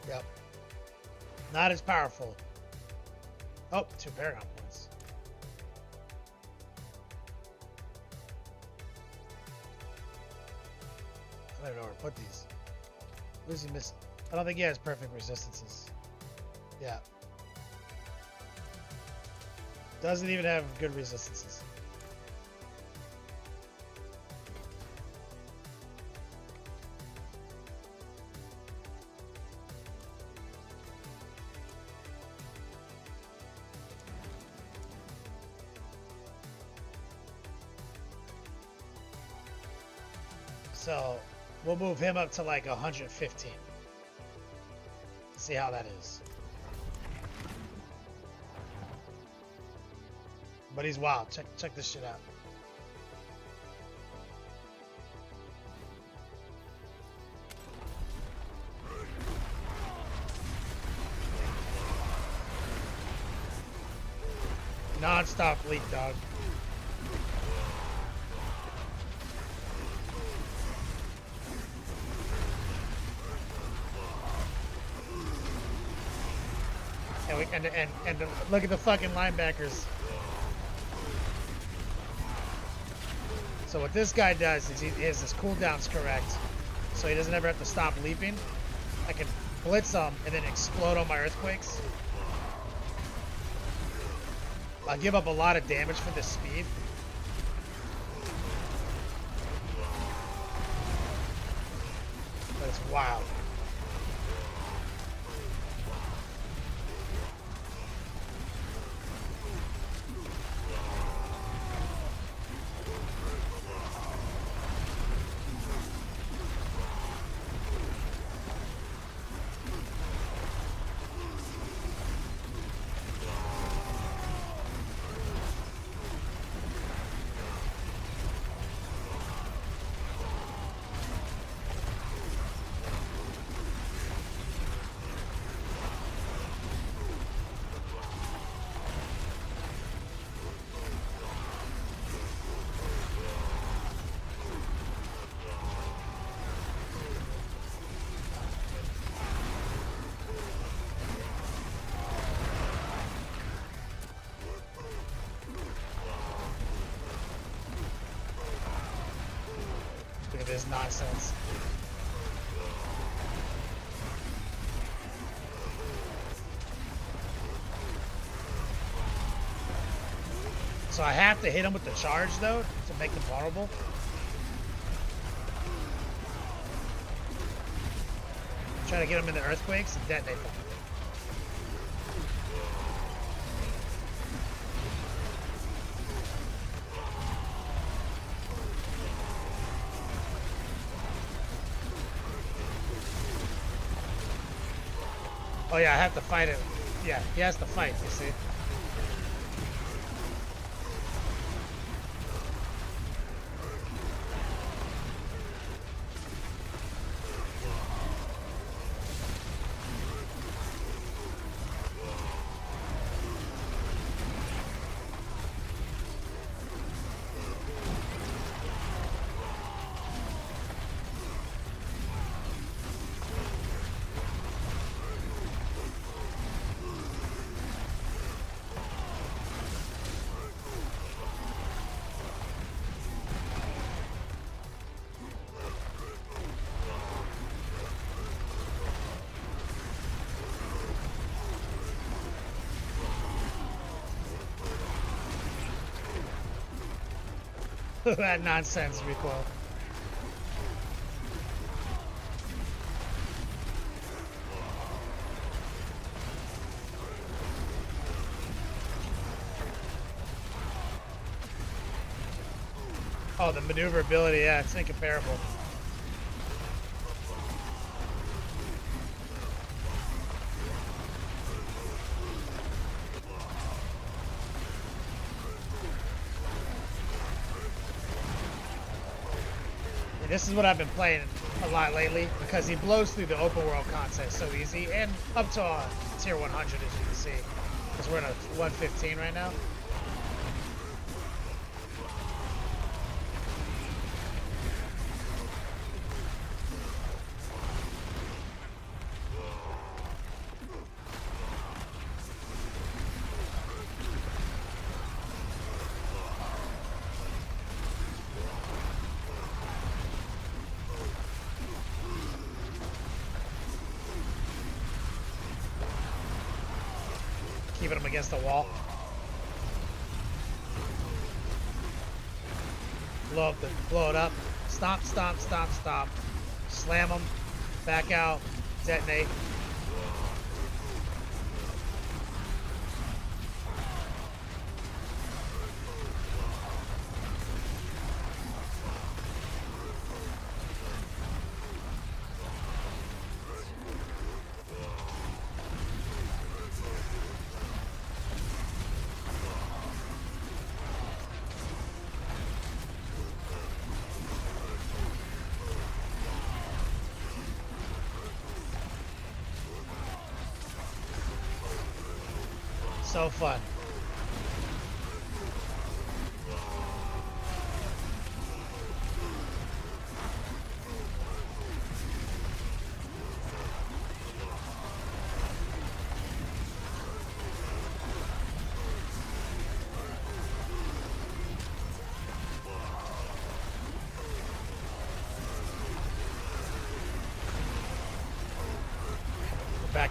Speaker 1: Yep. Not as powerful. Oh, 2 paragon points. I don't know where to put these. Who's he missing? I don't think he has perfect resistances. Yeah. Doesn't even have good resistances. So we'll move him up to like 115. See how that is. But he's wild. Check this shit out. Non-stop leap, dog. And look at the fucking linebackers. So what this guy does is he has his cooldowns correct, so he doesn't ever have to stop leaping. I can blitz him and then explode on my earthquakes. I'll give up a lot of damage for this speed. But it's wild. Look at this nonsense. So I have to hit him with the charge though to make him vulnerable. Try to get him in the earthquakes and detonate them. Oh yeah, I have to fight it. Yeah, he has to fight, you see. That nonsense recoil. Oh, the maneuverability, yeah, it's incomparable. This is what I've been playing a lot lately because he blows through the open world content so easy and up to tier 100 as you can see because we're in a 115 right now. Keeping him against the wall. Blow it up. Stomp, stomp, stomp, stomp. Slam him. Back out. Detonate. So fun.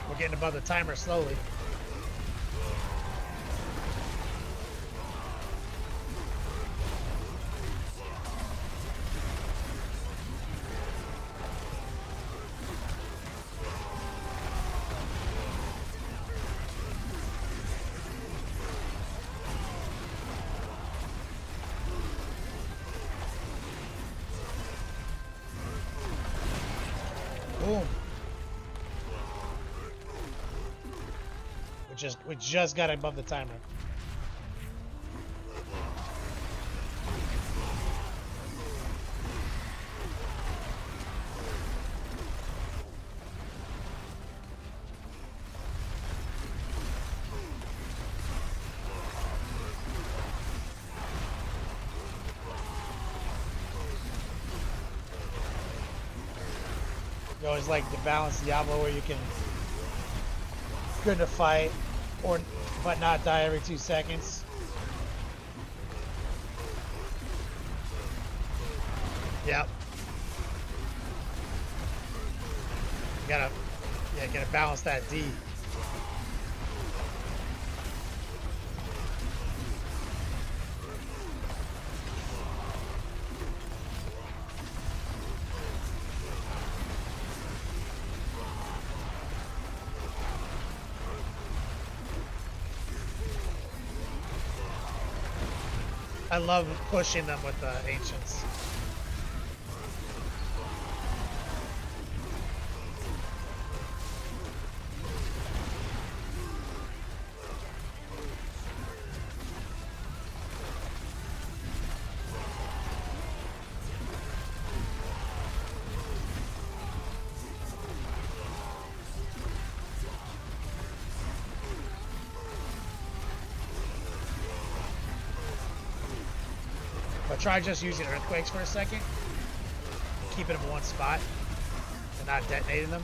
Speaker 1: We're getting above the timer slowly. Boom. We just got above the timer. You always like to balance Diablo where you can good to fight but not die every 2 seconds. Yep. Gotta balance that D. I love pushing them with the ancients. try just using earthquakes for a second, keeping them in one spot and not detonating them.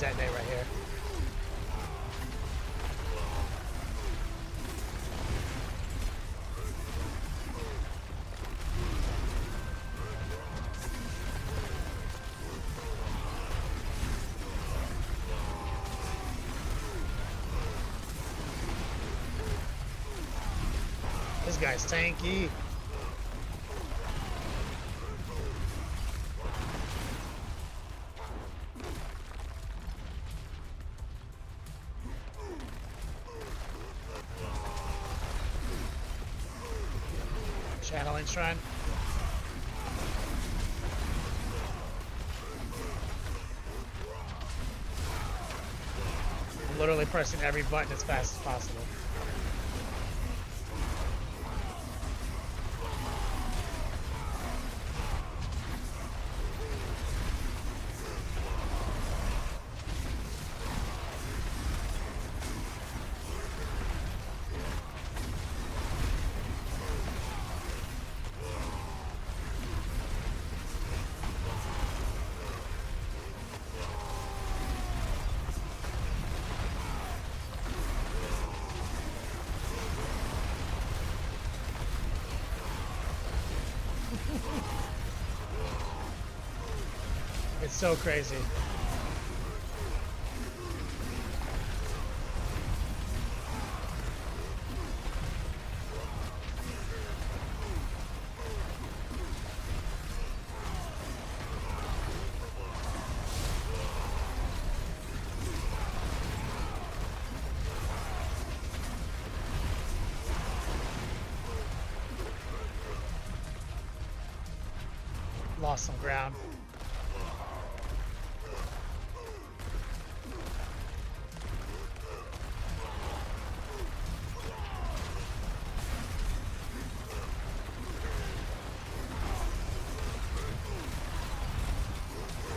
Speaker 1: Detonate right here. This guy's tanky. Channeling shrine. I'm literally pressing every button as fast as possible. It's so crazy. Lost some ground.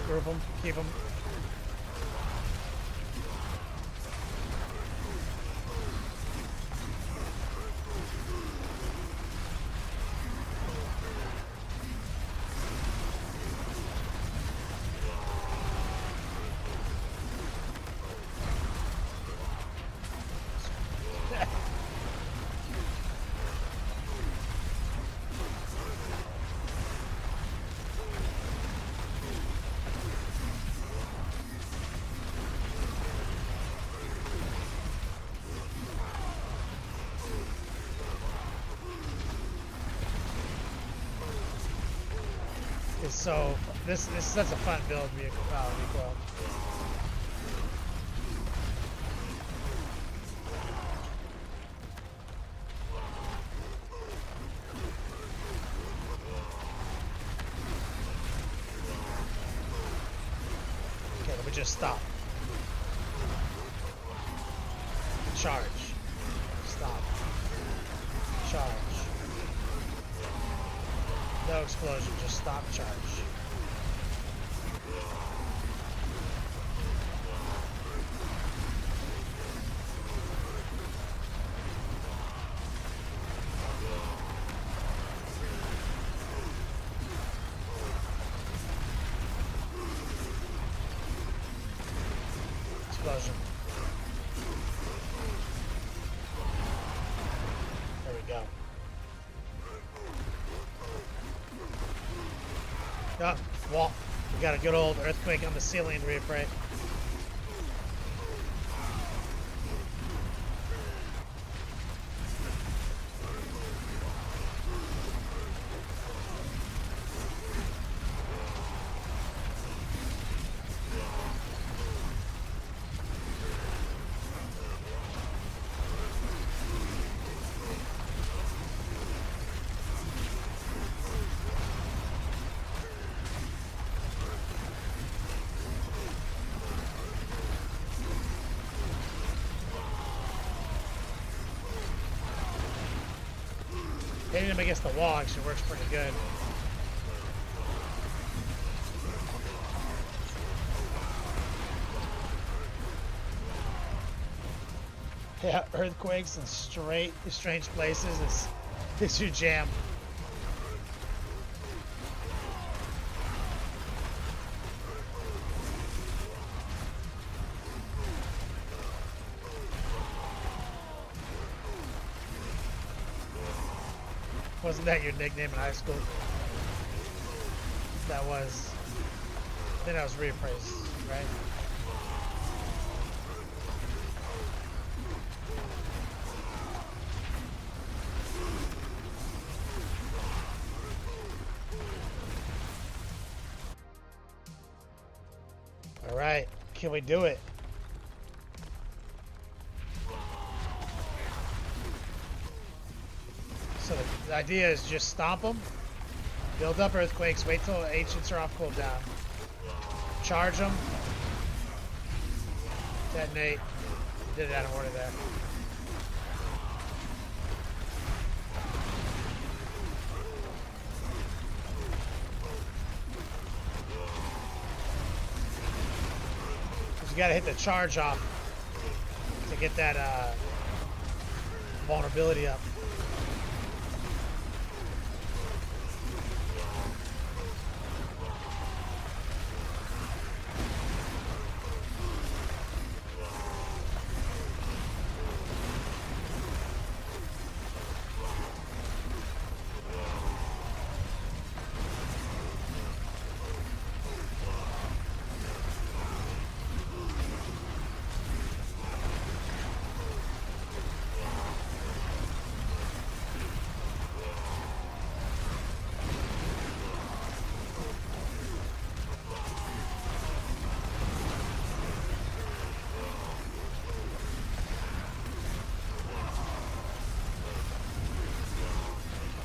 Speaker 1: Group them, keep them. So this is such a fun build recoil. Okay, let me just stop. Charge. Stop. Charge. No explosion, just stop, charge. Explosion. There we go. Oh, wall. We got a good old earthquake on the ceiling reef, right? Hitting him against the wall actually works pretty good. Yeah, earthquakes in strange places is your jam. Wasn't that your nickname in high school? That was. I think that was rephrased, right? All right, can we do it? So the idea is just stomp them, build up earthquakes, wait till ancients are off cooldown, charge them, detonate. Did it out of order there. You gotta hit the charge off to get that vulnerability up.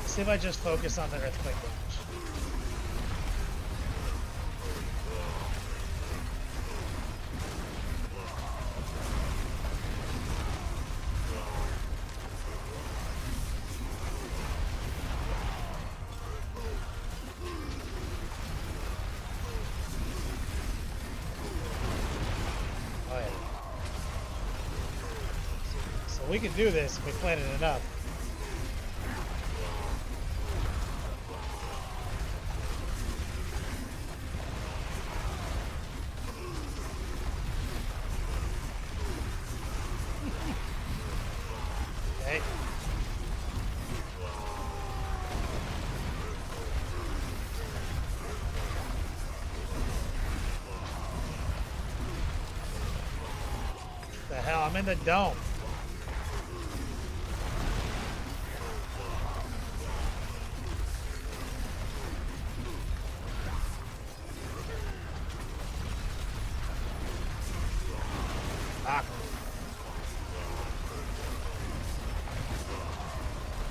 Speaker 1: See if I just focus on the earthquake damage. Oh yeah. So we can do this if we plan it enough. The hell, I'm in the dome.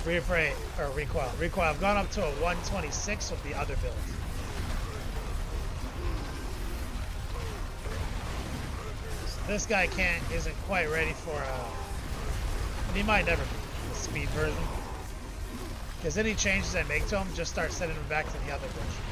Speaker 1: Refrain or recoil. Recoil. I've gone up to a 126 with the other build. So this guy isn't quite ready for and he might never be the speed version. Because any changes I make to him just start sending him back to the other version.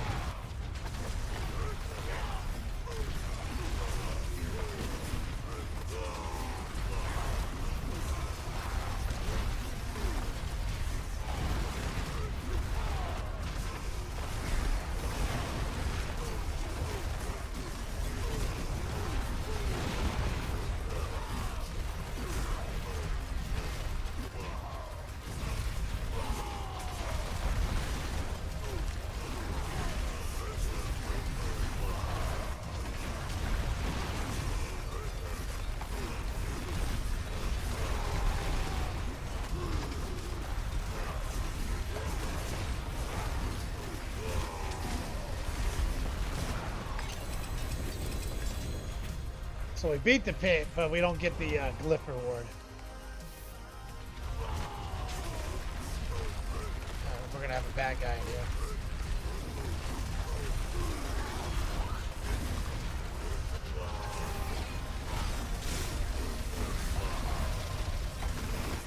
Speaker 1: So we beat the pit, but we don't get the glyph reward. We're gonna have a bad guy in here.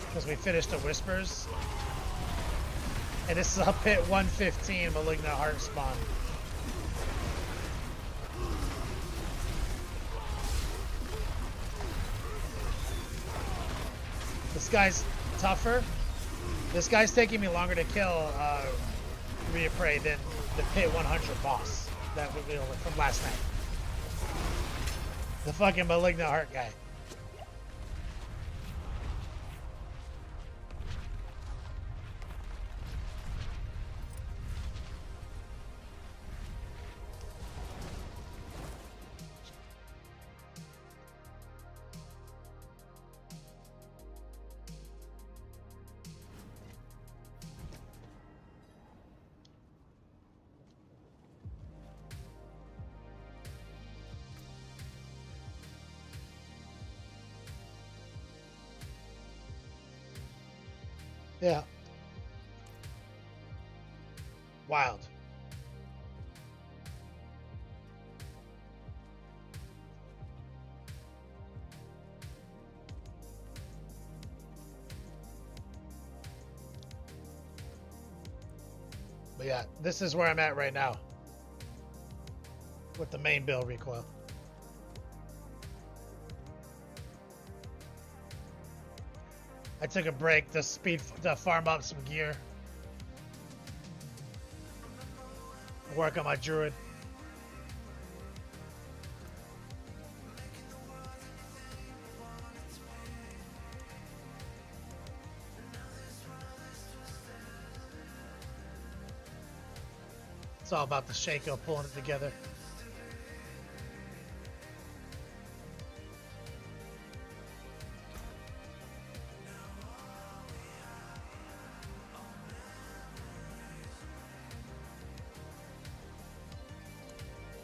Speaker 1: Because we finished the Whispers. And this is up pit 115, Malignant Heart spawn. This guy's tougher. This guy's taking me longer to kill Rhea Prey than the Pit 100 boss that we from last night. The fucking Malignant Heart guy. Yeah. Wild. But yeah, this is where I'm at right now with the main build recoil. I took a break to farm up some gear. Work on my Druid. It's all about the Shaco pulling it together.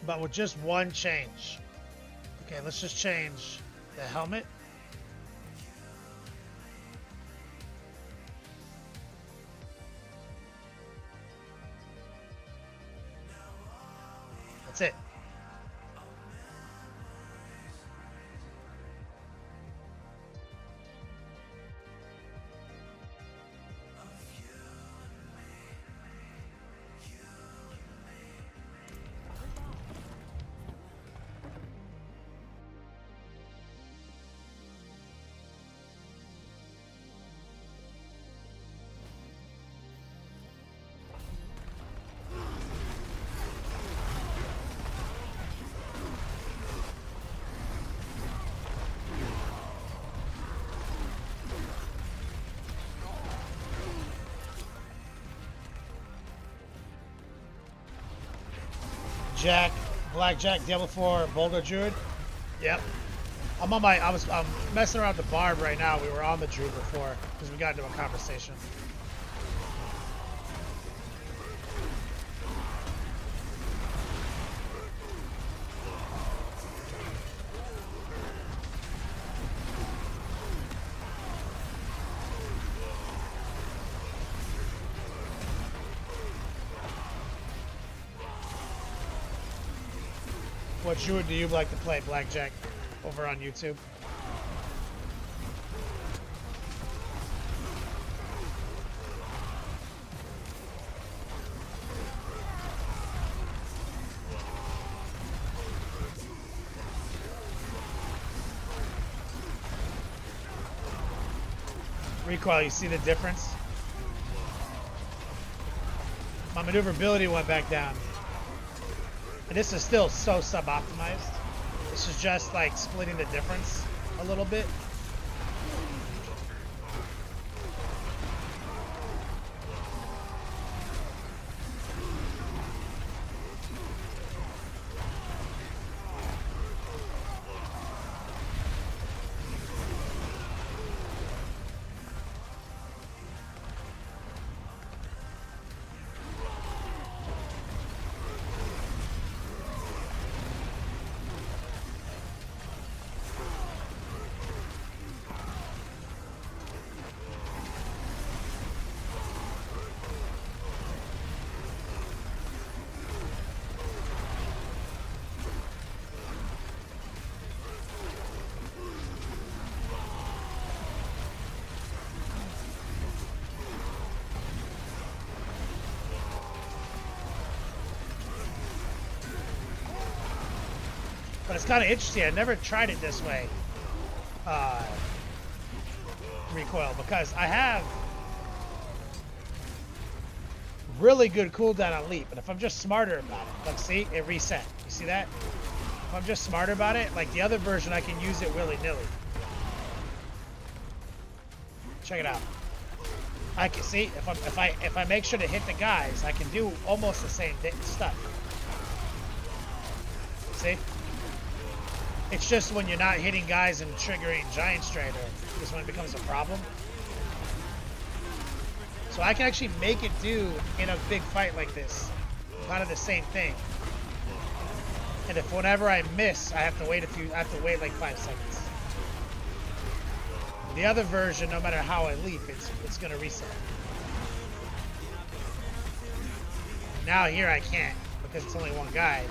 Speaker 1: But with just one change. Okay, let's just change the helmet. That's it. Jack, Blackjack, Diablo 4, Boulder, Druid. Yep. I'm messing around with the Barb right now. We were on the Druid before because we got into a conversation. What Druid do you like to play, Blackjack, over on YouTube? Recoil, you see the difference? My maneuverability went back down. And this is still so sub-optimized. This is just like splitting the difference a little bit. But it's kind of interesting. I never tried it this way. recoil because I have really good cooldown on leap, and if I'm just smarter about it, like see, it reset. You see that? If I'm just smarter about it, like the other version, I can use it willy-nilly. Check it out. I can see if I make sure to hit the guys, I can do almost the same stuff. See? It's just when you're not hitting guys and triggering Giant Strider is when it becomes a problem. So I can actually make it do in a big fight like this kind of the same thing. And if whenever I miss, I have to wait like 5 seconds. The other version, no matter how I leap, it's gonna reset. Now here I can't because it's only one guy.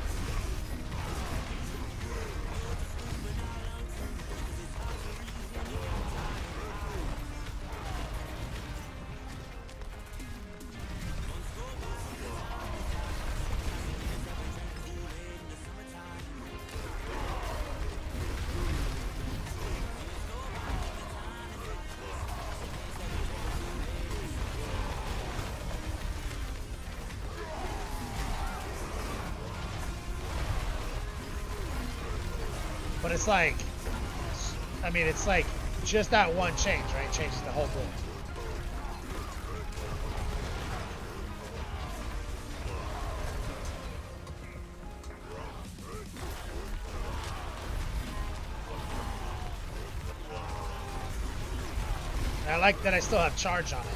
Speaker 1: But it's like, I mean, it's like just that one change, right? Changes the whole build. And I like that I still have charge on it.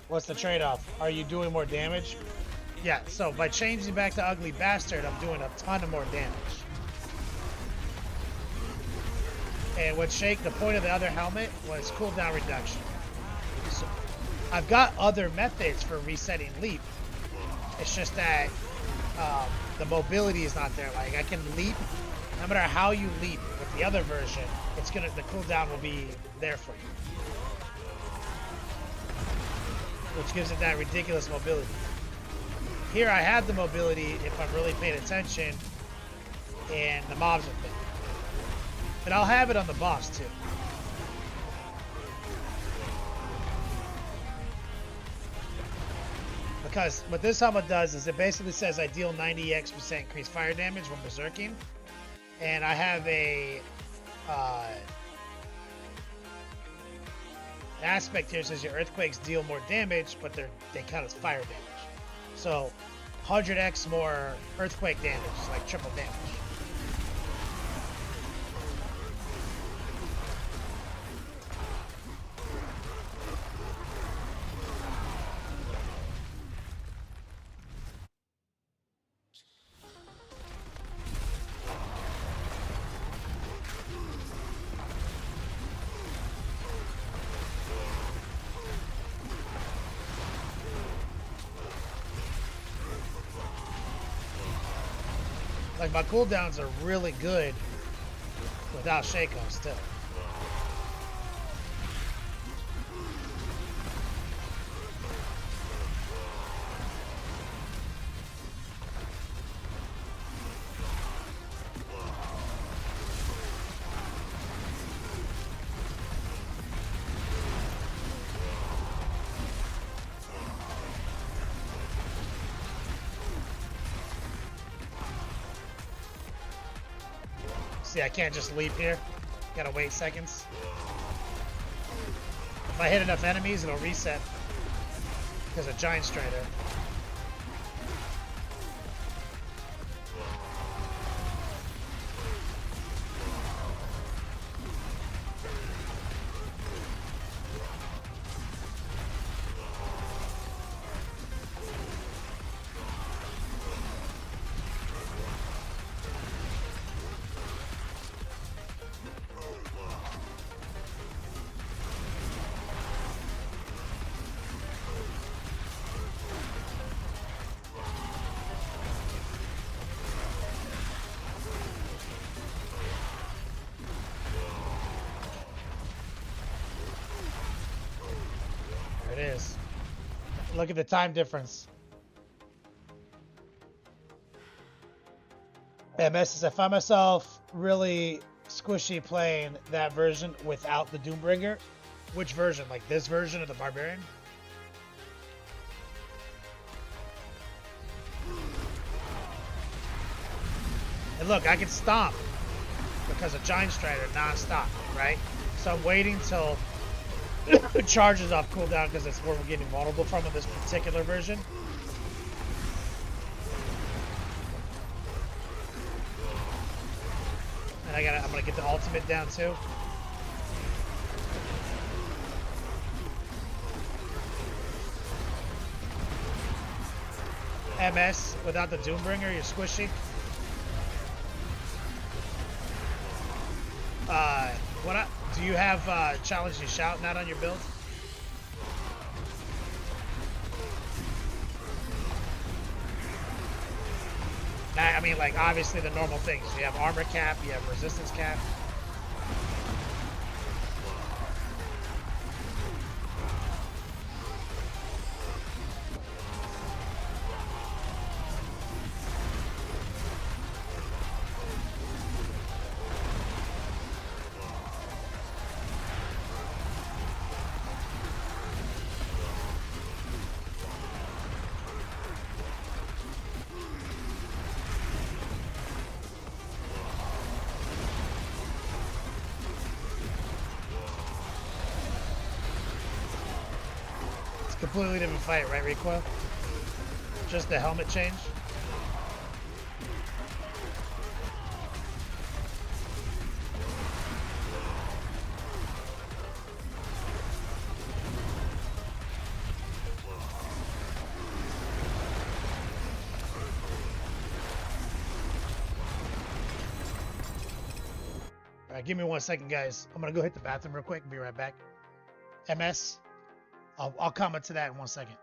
Speaker 1: What's the trade-off? Are you doing more damage? Yeah, so by changing back to Ugly Bastard, I'm doing a ton of more damage. And what the point of the other helmet was cooldown reduction. So I've got other methods for resetting leap. It's just that the mobility is not there. Like I can leap, no matter how you leap with the other version, the cooldown will be there for you. Which gives it that ridiculous mobility. Here I have the mobility if I'm really paying attention and the mobs are thick. But I'll have it on the boss too. Because what this helmet does is it basically says I deal 90x% increased fire damage when berserking. And I have a aspect here says your earthquakes deal more damage, but they count as fire damage. So 100x more earthquake damage, like triple damage. Like my cooldowns are really good without Shaco still. See, I can't just leap here. Gotta wait seconds. If I hit enough enemies, it'll reset because of Giant Strider. It is. Look at the time difference. MS says, I find myself really squishy playing that version without the Doombringer. Which version? Like this version of the Barbarian? And look, I can stomp because of Giant Strider non-stop, right? So I'm waiting till it charges off cooldown because that's where we're getting vulnerable from in this particular version. And I'm gonna get the ultimate down too. MS without the Doombringer, you're squishy. Do you have Challenge to Shout not on your build? I mean, like, obviously the normal things. You have armor cap, you have resistance cap. Completely different fight, right, Recoil? Just the helmet change? Alright, give me 1 second, guys. I'm gonna go hit the bathroom real quick and be right back. MS? I'll comment to that in 1 second.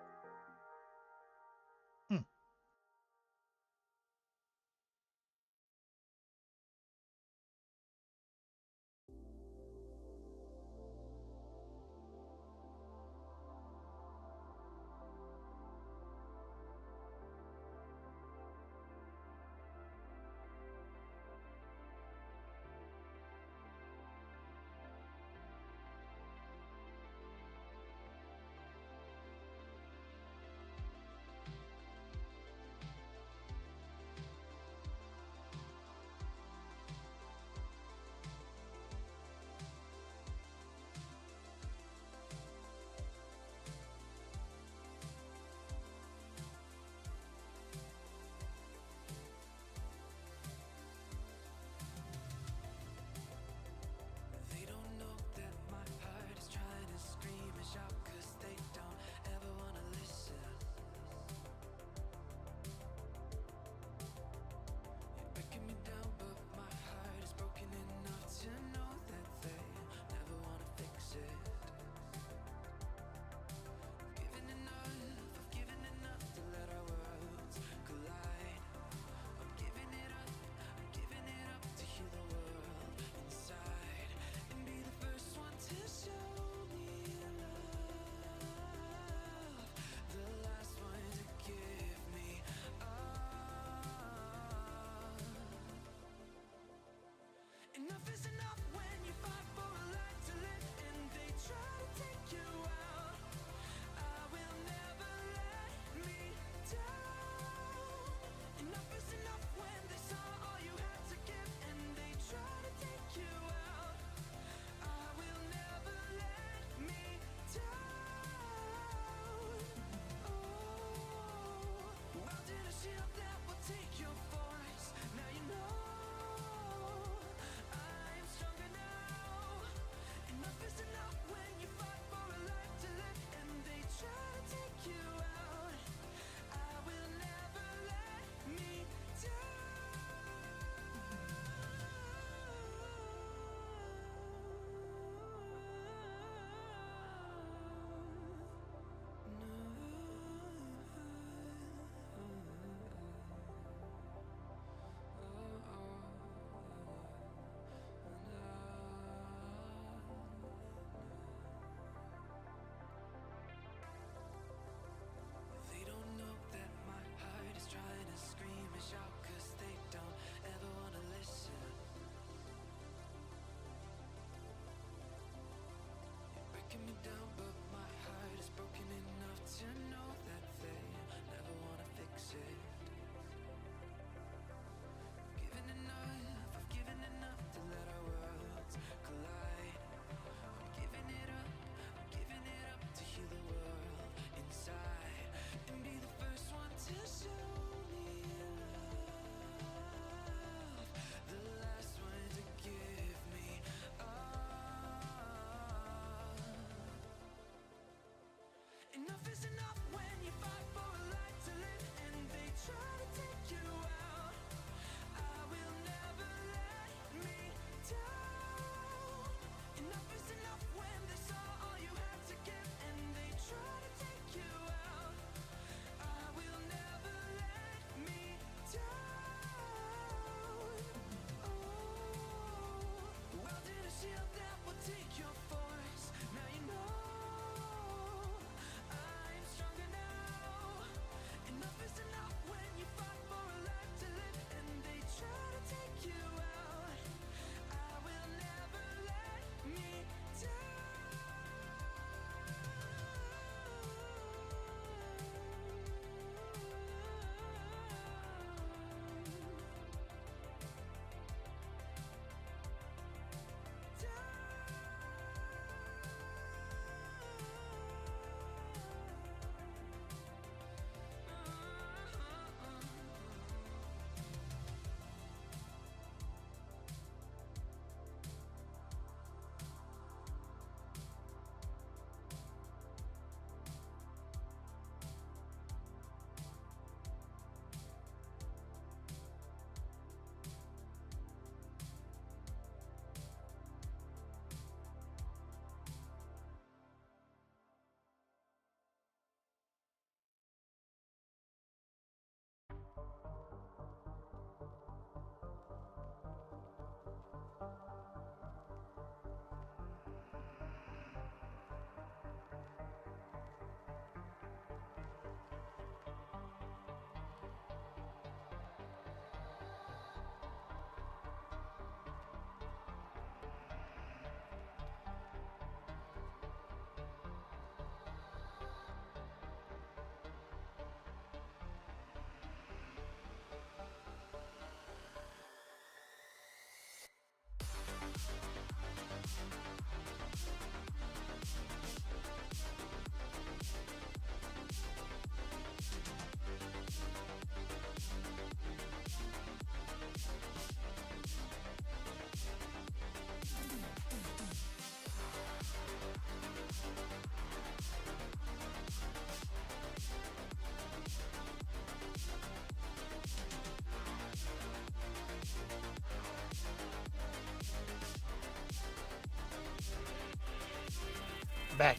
Speaker 1: Back.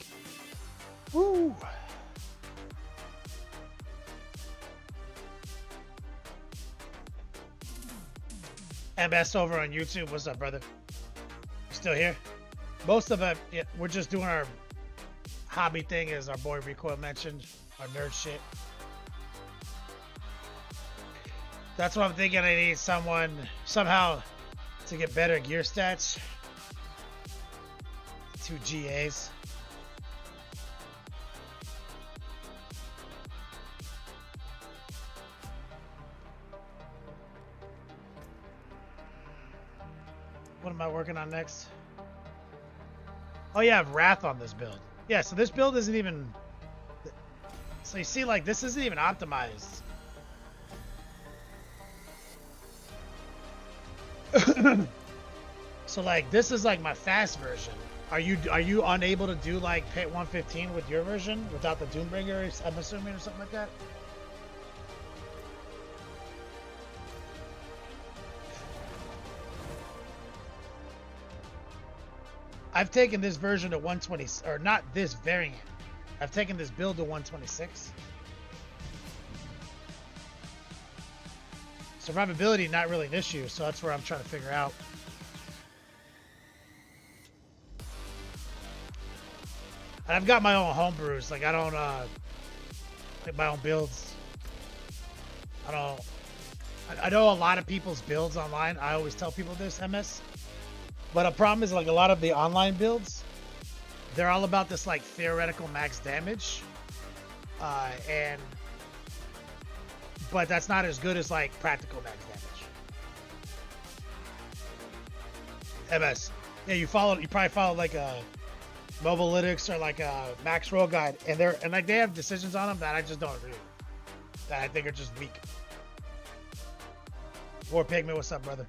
Speaker 1: Woo! MS over on YouTube. What's up, brother? You still here? Most of it, yeah, we're just doing our hobby thing, as our boy Recoil mentioned, our nerd shit. That's what I'm thinking. I need someone somehow to get better gear stats. 2 GAs. What am I working on next? Oh yeah, I have Wrath on this build. Yeah, so this build isn't even... So you see, like, this isn't even optimized. So, like, this is, like, my fast version. Are you unable to do, like, Pit 115 with your version? Without the Doombringer, I'm assuming, or something like that? I've taken this version to 120, or not this variant. I've taken this build to 126. Survivability, not really an issue, so that's where I'm trying to figure out. And I've got my own homebrews. Like, I don't, make my own builds. I know a lot of people's builds online. I always tell people this, MS. But a problem is, like, a lot of the online builds, they're all about this, like, theoretical max damage. But that's not as good as, like, practical max damage. MS. Yeah, you probably follow, like, a Mobalytics or, like, a Max Roll Guide. And like, they have decisions on them that I just don't agree with. That I think are just weak. War Pigment, what's up, brother?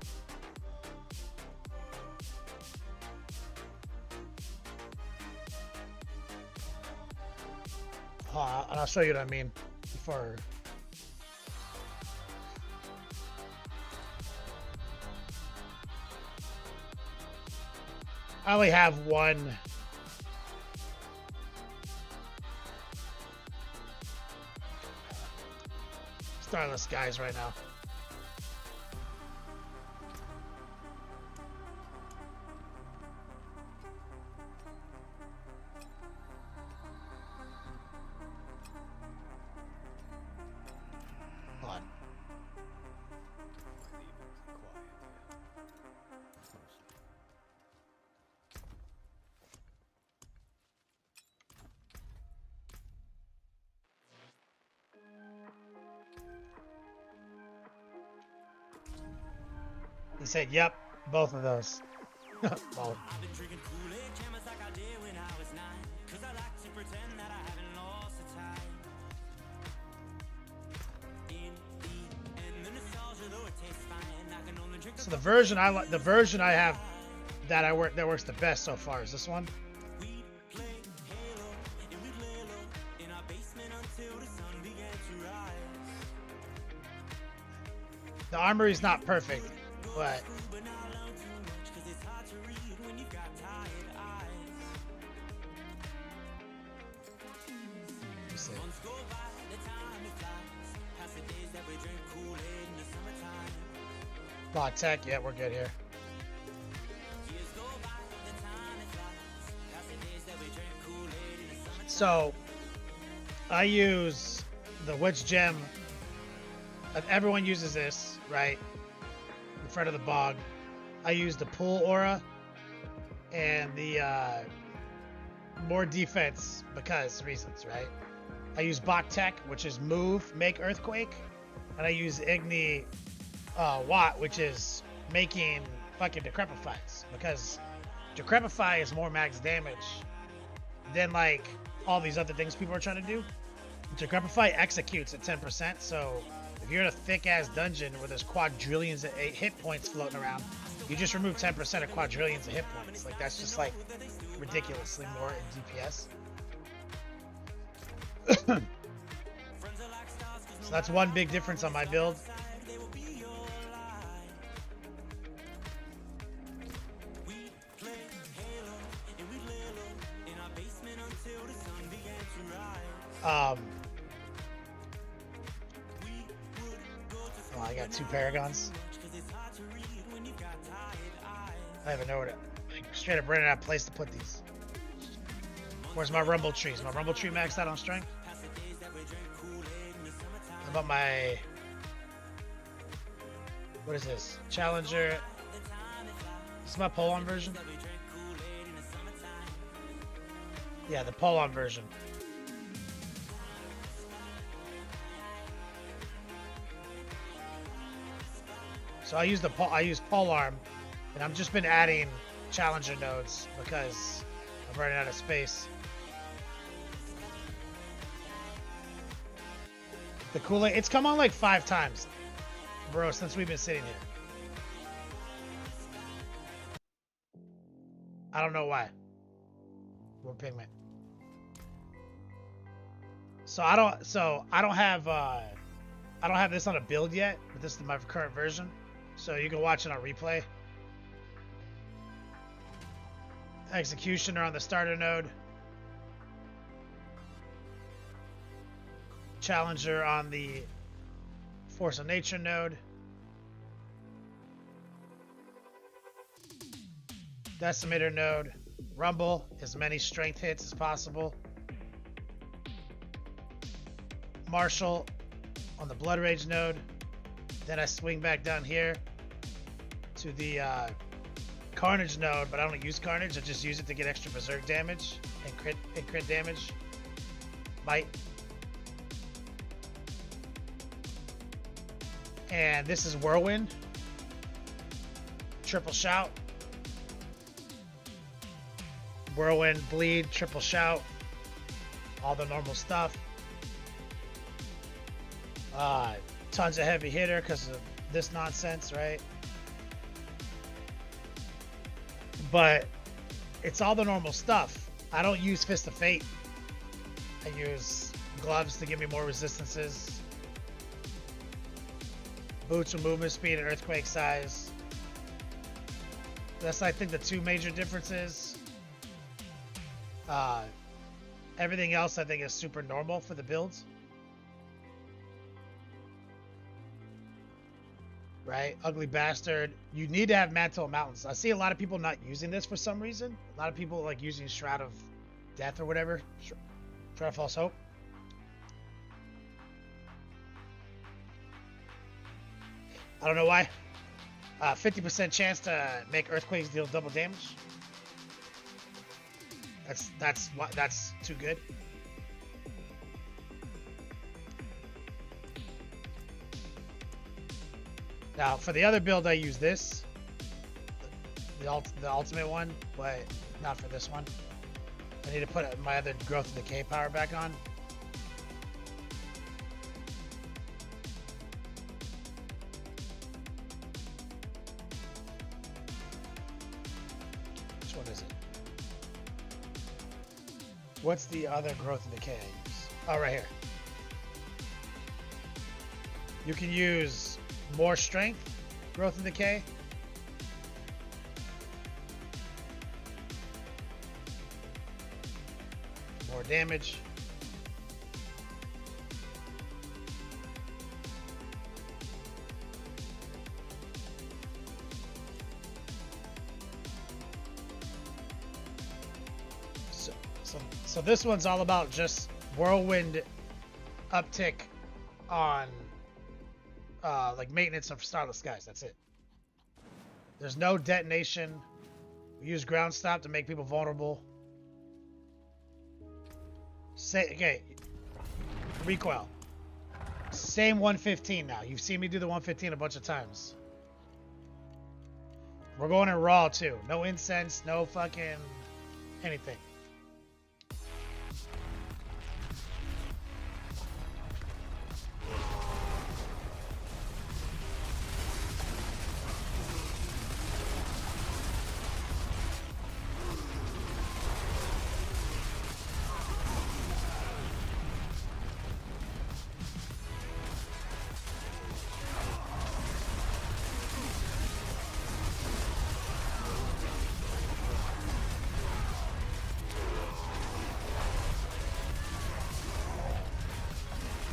Speaker 1: And I'll show you what I mean before. I only have one. Starless guys right now. He said, yep, both of those. Well, so the version I like, the version I have that works the best so far is this one. The armory is not perfect, but Bot tech, yeah, we're good here. So I use the Witch Gem. Everyone uses this, right? In front of the bog. I use the Pool Aura and the more defense because reasons, right? I use Bot Tech, which is move, make earthquake, and I use Igni Watt, which is making fucking Decrepifies, because Decrepify is more max damage than like all these other things people are trying to do. Decrepify executes at 10%, so if you're in a thick ass dungeon where there's quadrillions of hit points floating around, you just remove 10% of quadrillions of hit points. Like, that's just like ridiculously more in DPS. So that's one big difference on my build. Oh, I got 2 paragons. I don't even know where to, like, straight up running out of place to put these. Where's my rumble tree? Is my rumble tree maxed out on strength? How about my, what is this? Challenger. This is my pull-on version. Yeah, the pull-on version. So I use pole arm, and I've just been adding challenger nodes because I'm running out of space. The Kool-Aid, it's come on like 5 times, bro, since we've been sitting here. I don't know why. More pigment. So I don't have this on a build yet, but this is my current version. So you can watch it on replay. Executioner on the starter node. Challenger on the Force of Nature node. Decimator node. Rumble, as many strength hits as possible. Marshal on the Blood Rage node. Then I swing back down here to the Carnage node, but I don't use Carnage. I just use it to get extra Berserk damage and crit damage. Might. And this is Whirlwind. Triple Shout. Whirlwind, Bleed, Triple Shout. All the normal stuff. Tons of heavy hitter because of this nonsense, right? But it's all the normal stuff. I don't use Fist of Fate. I use gloves to give me more resistances. Boots with movement speed and earthquake size. That's, I think, the 2 major differences. Everything else I think is super normal for the builds. Right? Ugly Bastard. You need to have Mantle of Mountains. I see a lot of people not using this for some reason. A lot of people like using Shroud of Death or whatever. Shroud of False Hope. I don't know why. 50% chance to make Earthquakes deal double damage. That's too good. Now, for the other build, I use this, the ultimate one, but not for this one. I need to put my other Growth of Decay power back on. Which one is it? What's the other Growth of Decay I use? Oh, right here. You can use more strength, Growth and Decay. More damage. So this one's all about just Whirlwind uptick on like maintenance of Starless Skies. That's it. There's no detonation. We use ground stop to make people vulnerable. Okay. Recoil. Same 115 now. You've seen me do the 115 a bunch of times. We're going in raw too. No incense, no fucking anything.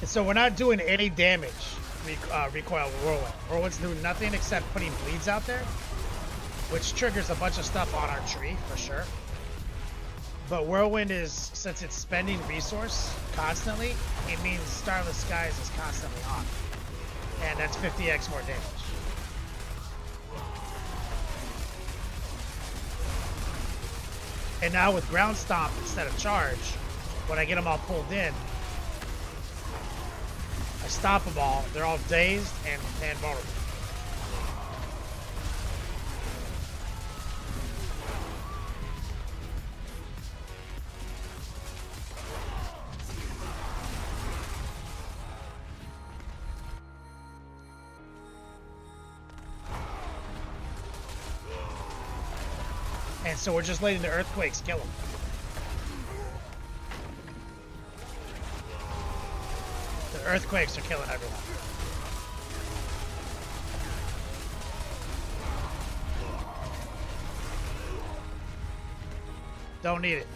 Speaker 1: And so we're not doing any damage recoil with Whirlwind. Whirlwind's doing nothing except putting bleeds out there, which triggers a bunch of stuff on our tree for sure. But Whirlwind is, since it's spending resource constantly, it means Starless Skies is constantly on. And that's 50x more damage. And now with Ground Stomp instead of Charge, when I get them all pulled in, I stop them all. They're all dazed and vulnerable. And so we're just letting the earthquakes kill them. The earthquakes are killing everyone. Don't need it.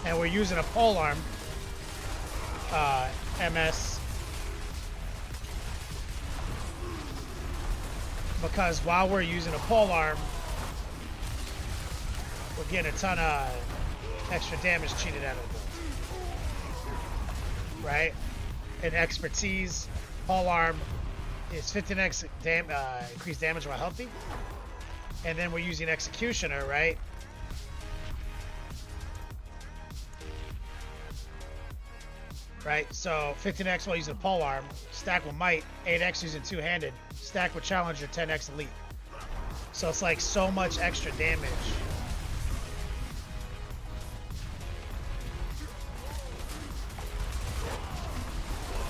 Speaker 1: And we're using a pole arm, MS, because while we're using a pole arm, we're getting a ton of extra damage cheated out of it. Right? And expertise, pole arm is 15x increased damage while healthy. And then we're using executioner, right? Right, so 15x while using a pole arm, stack with might, 8x using two-handed, stack with challenger, 10x elite. So it's like so much extra damage.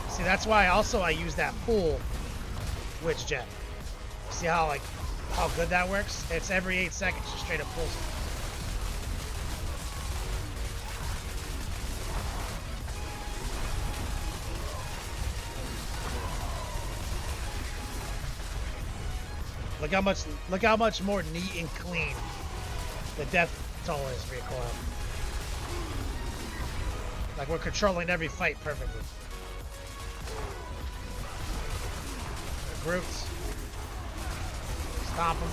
Speaker 1: See, that's why also I use that pool witch gem. See how good that works? It's every 8 seconds, just straight up pulls it. Look how much more neat and clean the death toll is recoil. Like we're controlling every fight perfectly. The groups. Stomp them.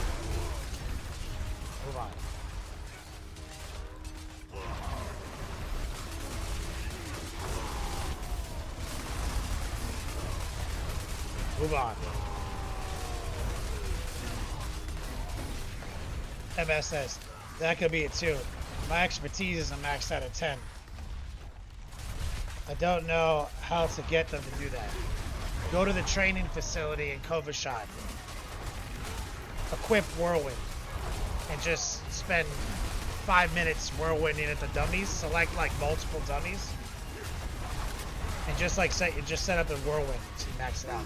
Speaker 1: Move on. Move on. MSS. That could be it too. My expertise isn't maxed out at 10. I don't know how to get them to do that. Go to the training facility in Kovashad. Equip Whirlwind. And just spend 5 minutes whirlwinding at the dummies. Select like multiple dummies. And just like set up a whirlwind to max it out.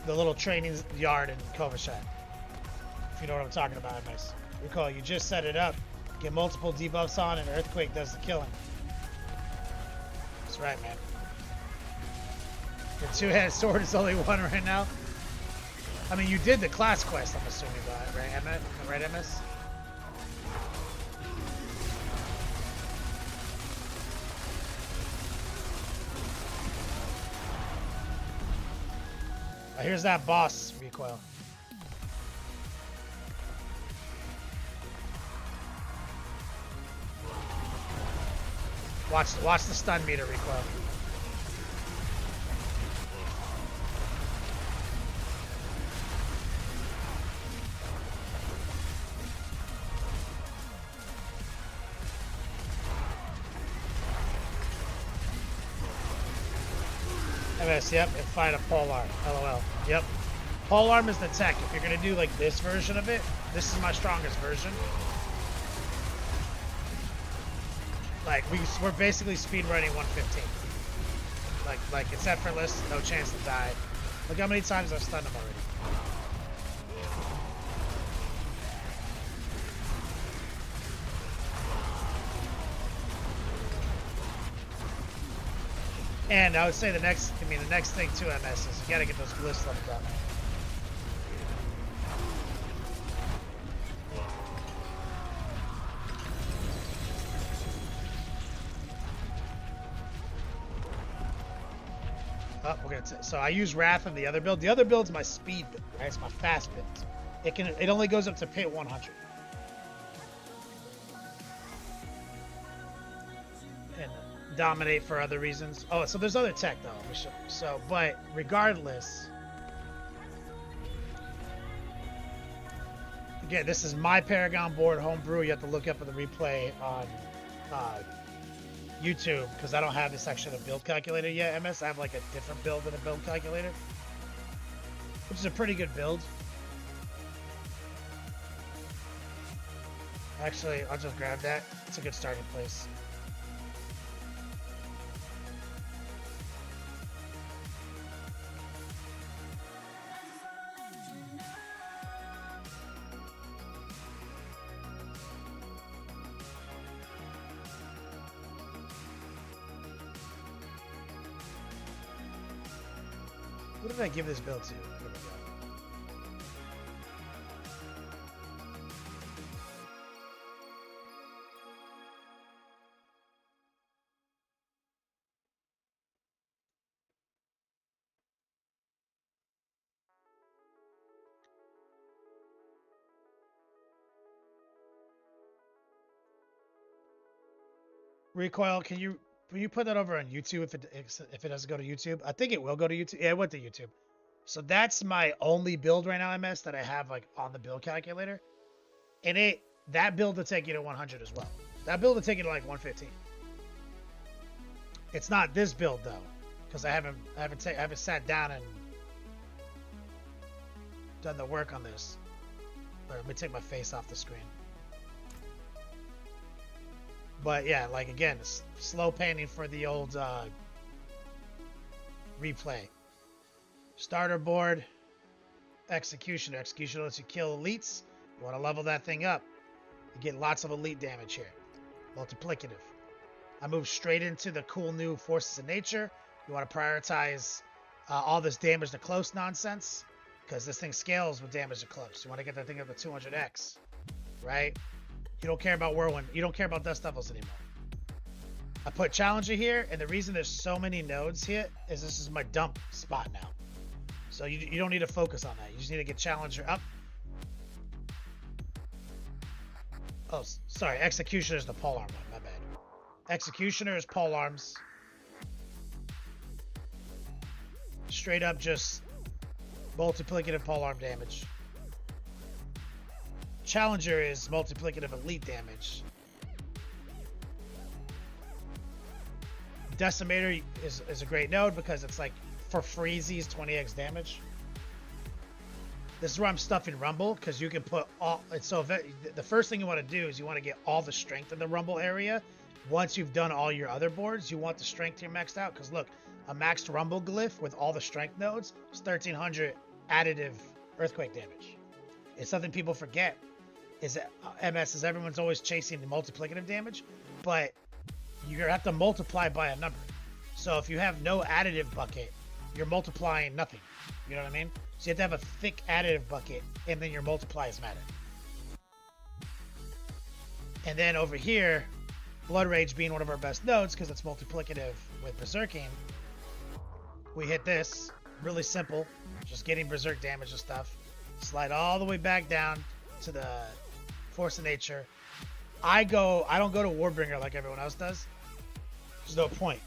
Speaker 1: The little training yard in Kovashad. If you know what I'm talking about, nice. Recall, you just set it up, get multiple debuffs on, and Earthquake does the killing. That's right, man. The two-handed sword is only one right now. I mean, you did the class quest, I'm assuming, right, MS? Here's that boss recoil. Watch the stun meter recoil. MS, yep, and find a polearm. LOL. Yep. Polearm is the tech. If you're gonna do like this version of it, this is my strongest version. Like we're basically speed running 115. Like it's effortless, no chance to die. Look how many times I've stunned him already. And I would say the next thing to MS is you gotta get those glyphs leveled up. Oh, we're gonna so I use Wrath in the other build. The other build's my speed build, right? It's my fast build. It only goes up to pit 100. And dominate for other reasons. Oh, so there's other tech though. But regardless, again, this is my Paragon board homebrew. You have to look up at the replay on YouTube because I don't have this section of build calculator yet. MS, I have like a different build than a build calculator, which is a pretty good build. Actually, I'll just grab that. It's a good starting place. What did I give this build to? Here we go. Recoil, can you put that over on YouTube if it doesn't go to YouTube? I think it will go to YouTube. Yeah, it went to YouTube. So that's my only build right now, MS, that I have like on the build calculator. And that build will take you to 100 as well. That build will take you to like 115. It's not this build though, because I haven't sat down and done the work on this. Let me take my face off the screen. But yeah, like again, slow painting for the old replay. Starter board, Executioner. Executioner lets you kill elites. You want to level that thing up. You get lots of elite damage here. Multiplicative. I move straight into the cool new Forces of Nature. You want to prioritize all this damage to close nonsense, because this thing scales with damage to close. You want to get that thing up to 200x, right? You don't care about Whirlwind. You don't care about Dust Devils anymore. I put Challenger here, and the reason there's so many nodes here is this is my dump spot now. So you don't need to focus on that. You just need to get Challenger up. Oh, sorry. Executioner is the polearm one. My bad. Executioner is polearms. Straight up just multiplicative polearm damage. Challenger is multiplicative elite damage. Decimator is a great node because it's like for freezies 20x damage. This is where I'm stuffing Rumble, because you can put all. So the first thing you want to do is you want to get all the strength in the Rumble area. Once you've done all your other boards, you want the strength here maxed out, because look, a maxed Rumble glyph with all the strength nodes is 1300 additive earthquake damage. It's something people forget. Is that MS is everyone's always chasing the multiplicative damage, but you have to multiply by a number. So if you have no additive bucket, you're multiplying nothing. You know what I mean? So you have to have a thick additive bucket, and then your multipliers matter. And then over here, Blood Rage being one of our best nodes because it's multiplicative with Berserking, we hit this. Really simple. Just getting Berserk damage and stuff. Slide all the way back down to the Force of Nature. I don't go to Warbringer like everyone else does. There's no point.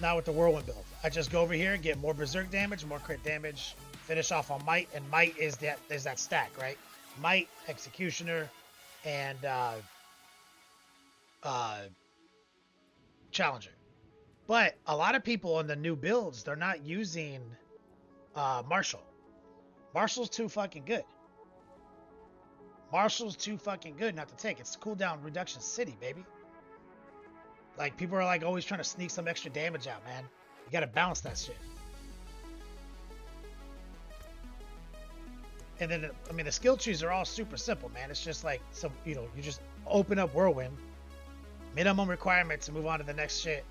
Speaker 1: Not with the Whirlwind build. I just go over here, get more Berserk damage, more crit damage, finish off on Might, and Might is that stack, right? Might, Executioner, and Challenger. But a lot of people on the new builds, they're not using Marshall. Marshall's too fucking good. Marshall's too fucking good not to take. It's cooldown reduction city, baby. Like, people are like always trying to sneak some extra damage out, man. You gotta balance that shit. And then, I mean, the skill trees are all super simple, man. It's just like, some, you know, you just open up Whirlwind. Minimum requirement to move on to the next shit.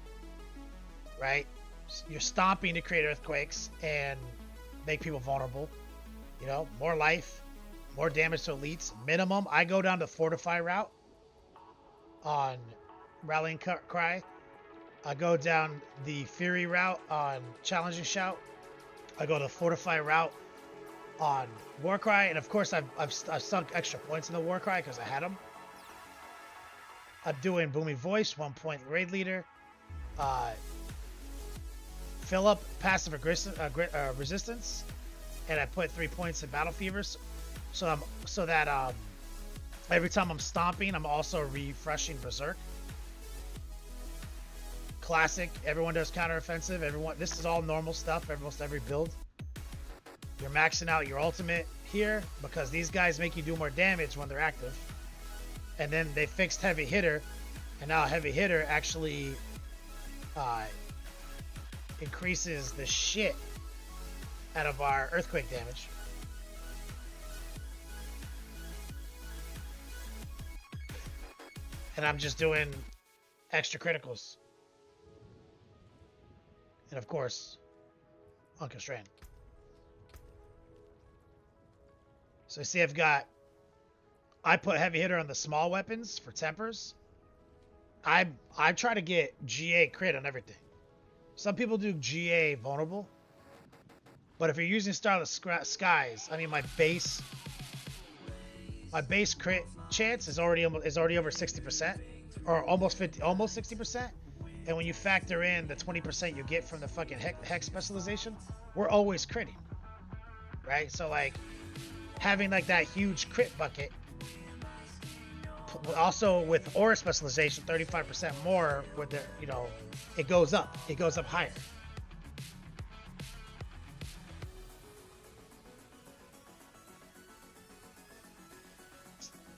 Speaker 1: Right? You're stomping to create earthquakes and make people vulnerable. You know, more life, more damage to elites. Minimum, I go down to Fortify route on Rallying Cry. I go down the Fury route on Challenging Shout. I go to Fortify route on Warcry, and of course I've sunk extra points in the Warcry because I had them. I'm doing Booming Voice, 1 point raid leader. Fill up passive resistance, and I put 3 points in Battle Fevers, so that every time I'm stomping, I'm also refreshing Berserk. Classic. Everyone does counteroffensive. Everyone. This is all normal stuff. Almost every build. You're maxing out your ultimate here because these guys make you do more damage when they're active. And then they fixed heavy hitter, and now heavy hitter actually increases the shit out of our earthquake damage. And I'm just doing extra criticals. And of course, unconstrained. So you see I put heavy hitter on the small weapons for tempers. I try to get GA crit on everything. Some people do GA vulnerable. But if you're using Starless Skies, I mean my base crit chance is already over 60%, or almost 60%. And when you factor in the 20% you get from the fucking hex specialization, we're always critting, right? So like having like that huge crit bucket, also with aura specialization, 35% more with the, you know, it goes up higher.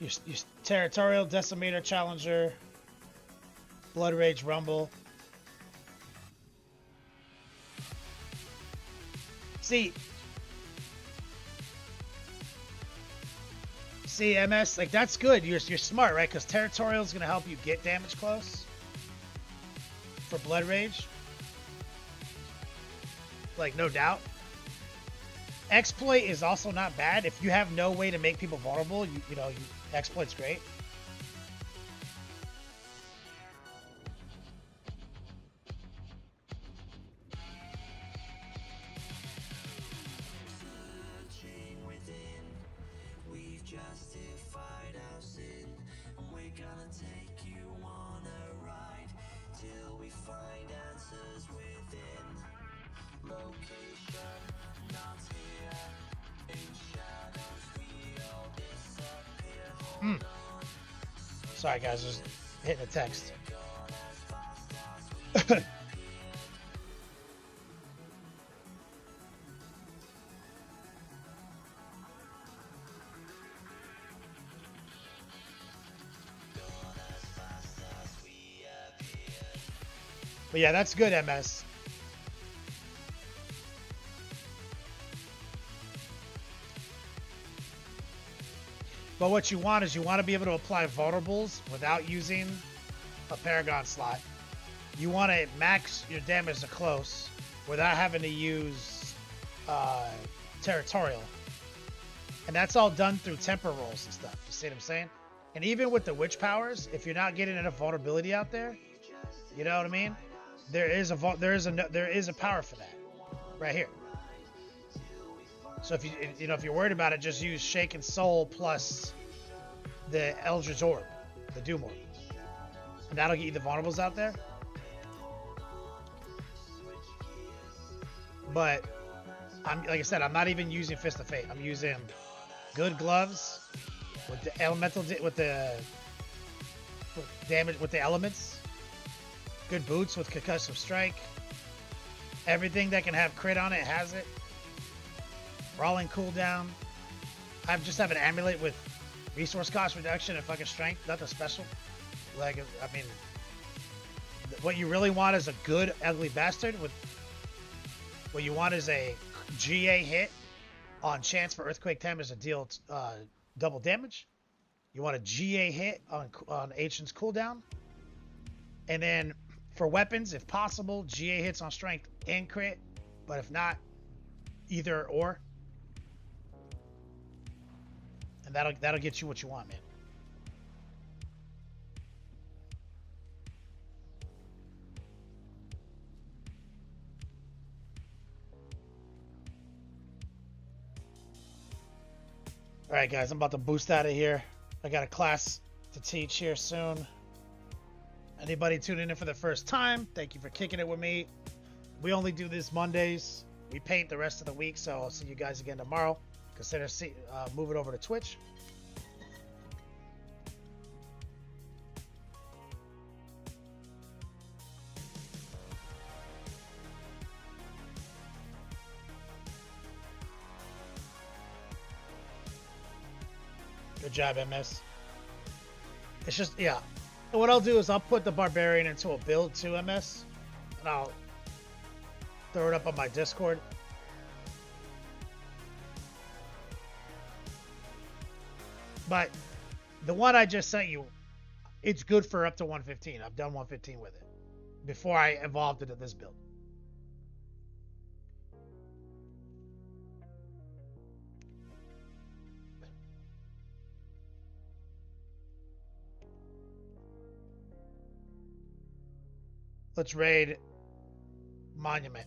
Speaker 1: Your territorial decimator challenger, blood rage rumble. See MS, like that's good. You're smart, right? Because territorial is gonna help you get damage close for blood rage, like no doubt. Exploit is also not bad if you have no way to make people vulnerable. You know, exploit's great. Sorry guys, just hitting a text. But yeah, that's good, MS. But what you want is you want to be able to apply vulnerables without using a paragon slot. You want to max your damage to close without having to use territorial. And that's all done through temper rolls and stuff. You see what I'm saying? And even with the witch powers, if you're not getting enough vulnerability out there, you know what I mean? There is a power for that right here. So if you're worried about it, just use Shaken Soul plus the Eldritch Orb, the Doom Orb, and that'll get you the vulnerables out there. But like I said, I'm not even using Fist of Fate. I'm using good gloves with the elemental with damage with the elements. Good boots with concussive strike. Everything that can have crit on it has it. Brawling cooldown. I just have an amulet with resource cost reduction and fucking strength. Nothing special. Like, I mean, what you really want is a good ugly bastard. What you want is a GA hit on chance for earthquake damage to deal double damage. You want a GA hit on Ancient's cooldown. And then For weapons, if possible, GA hits on strength and crit, but if not, either or. And that'll get you what you want, man. All right, guys, I'm about to boost out of here. I got a class to teach here soon. Anybody tuning in for the first time, thank you for kicking it with me. We only do this Mondays. We paint the rest of the week, so I'll see you guys again tomorrow. Consider moving over to Twitch. Good job, MS. It's just, yeah. And what I'll do is I'll put the Barbarian into a build to MS, and I'll throw it up on my Discord. But the one I just sent you, it's good for up to 115. I've done 115 with it before I evolved into this build. Let's raid Monument.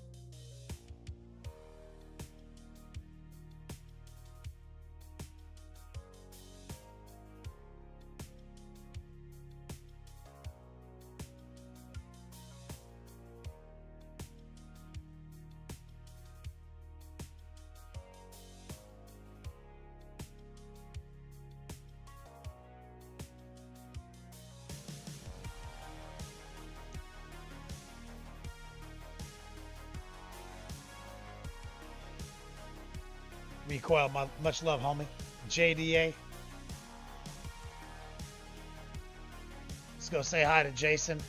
Speaker 1: Recoil, much love, homie. JDA. Let's go say hi to Jason.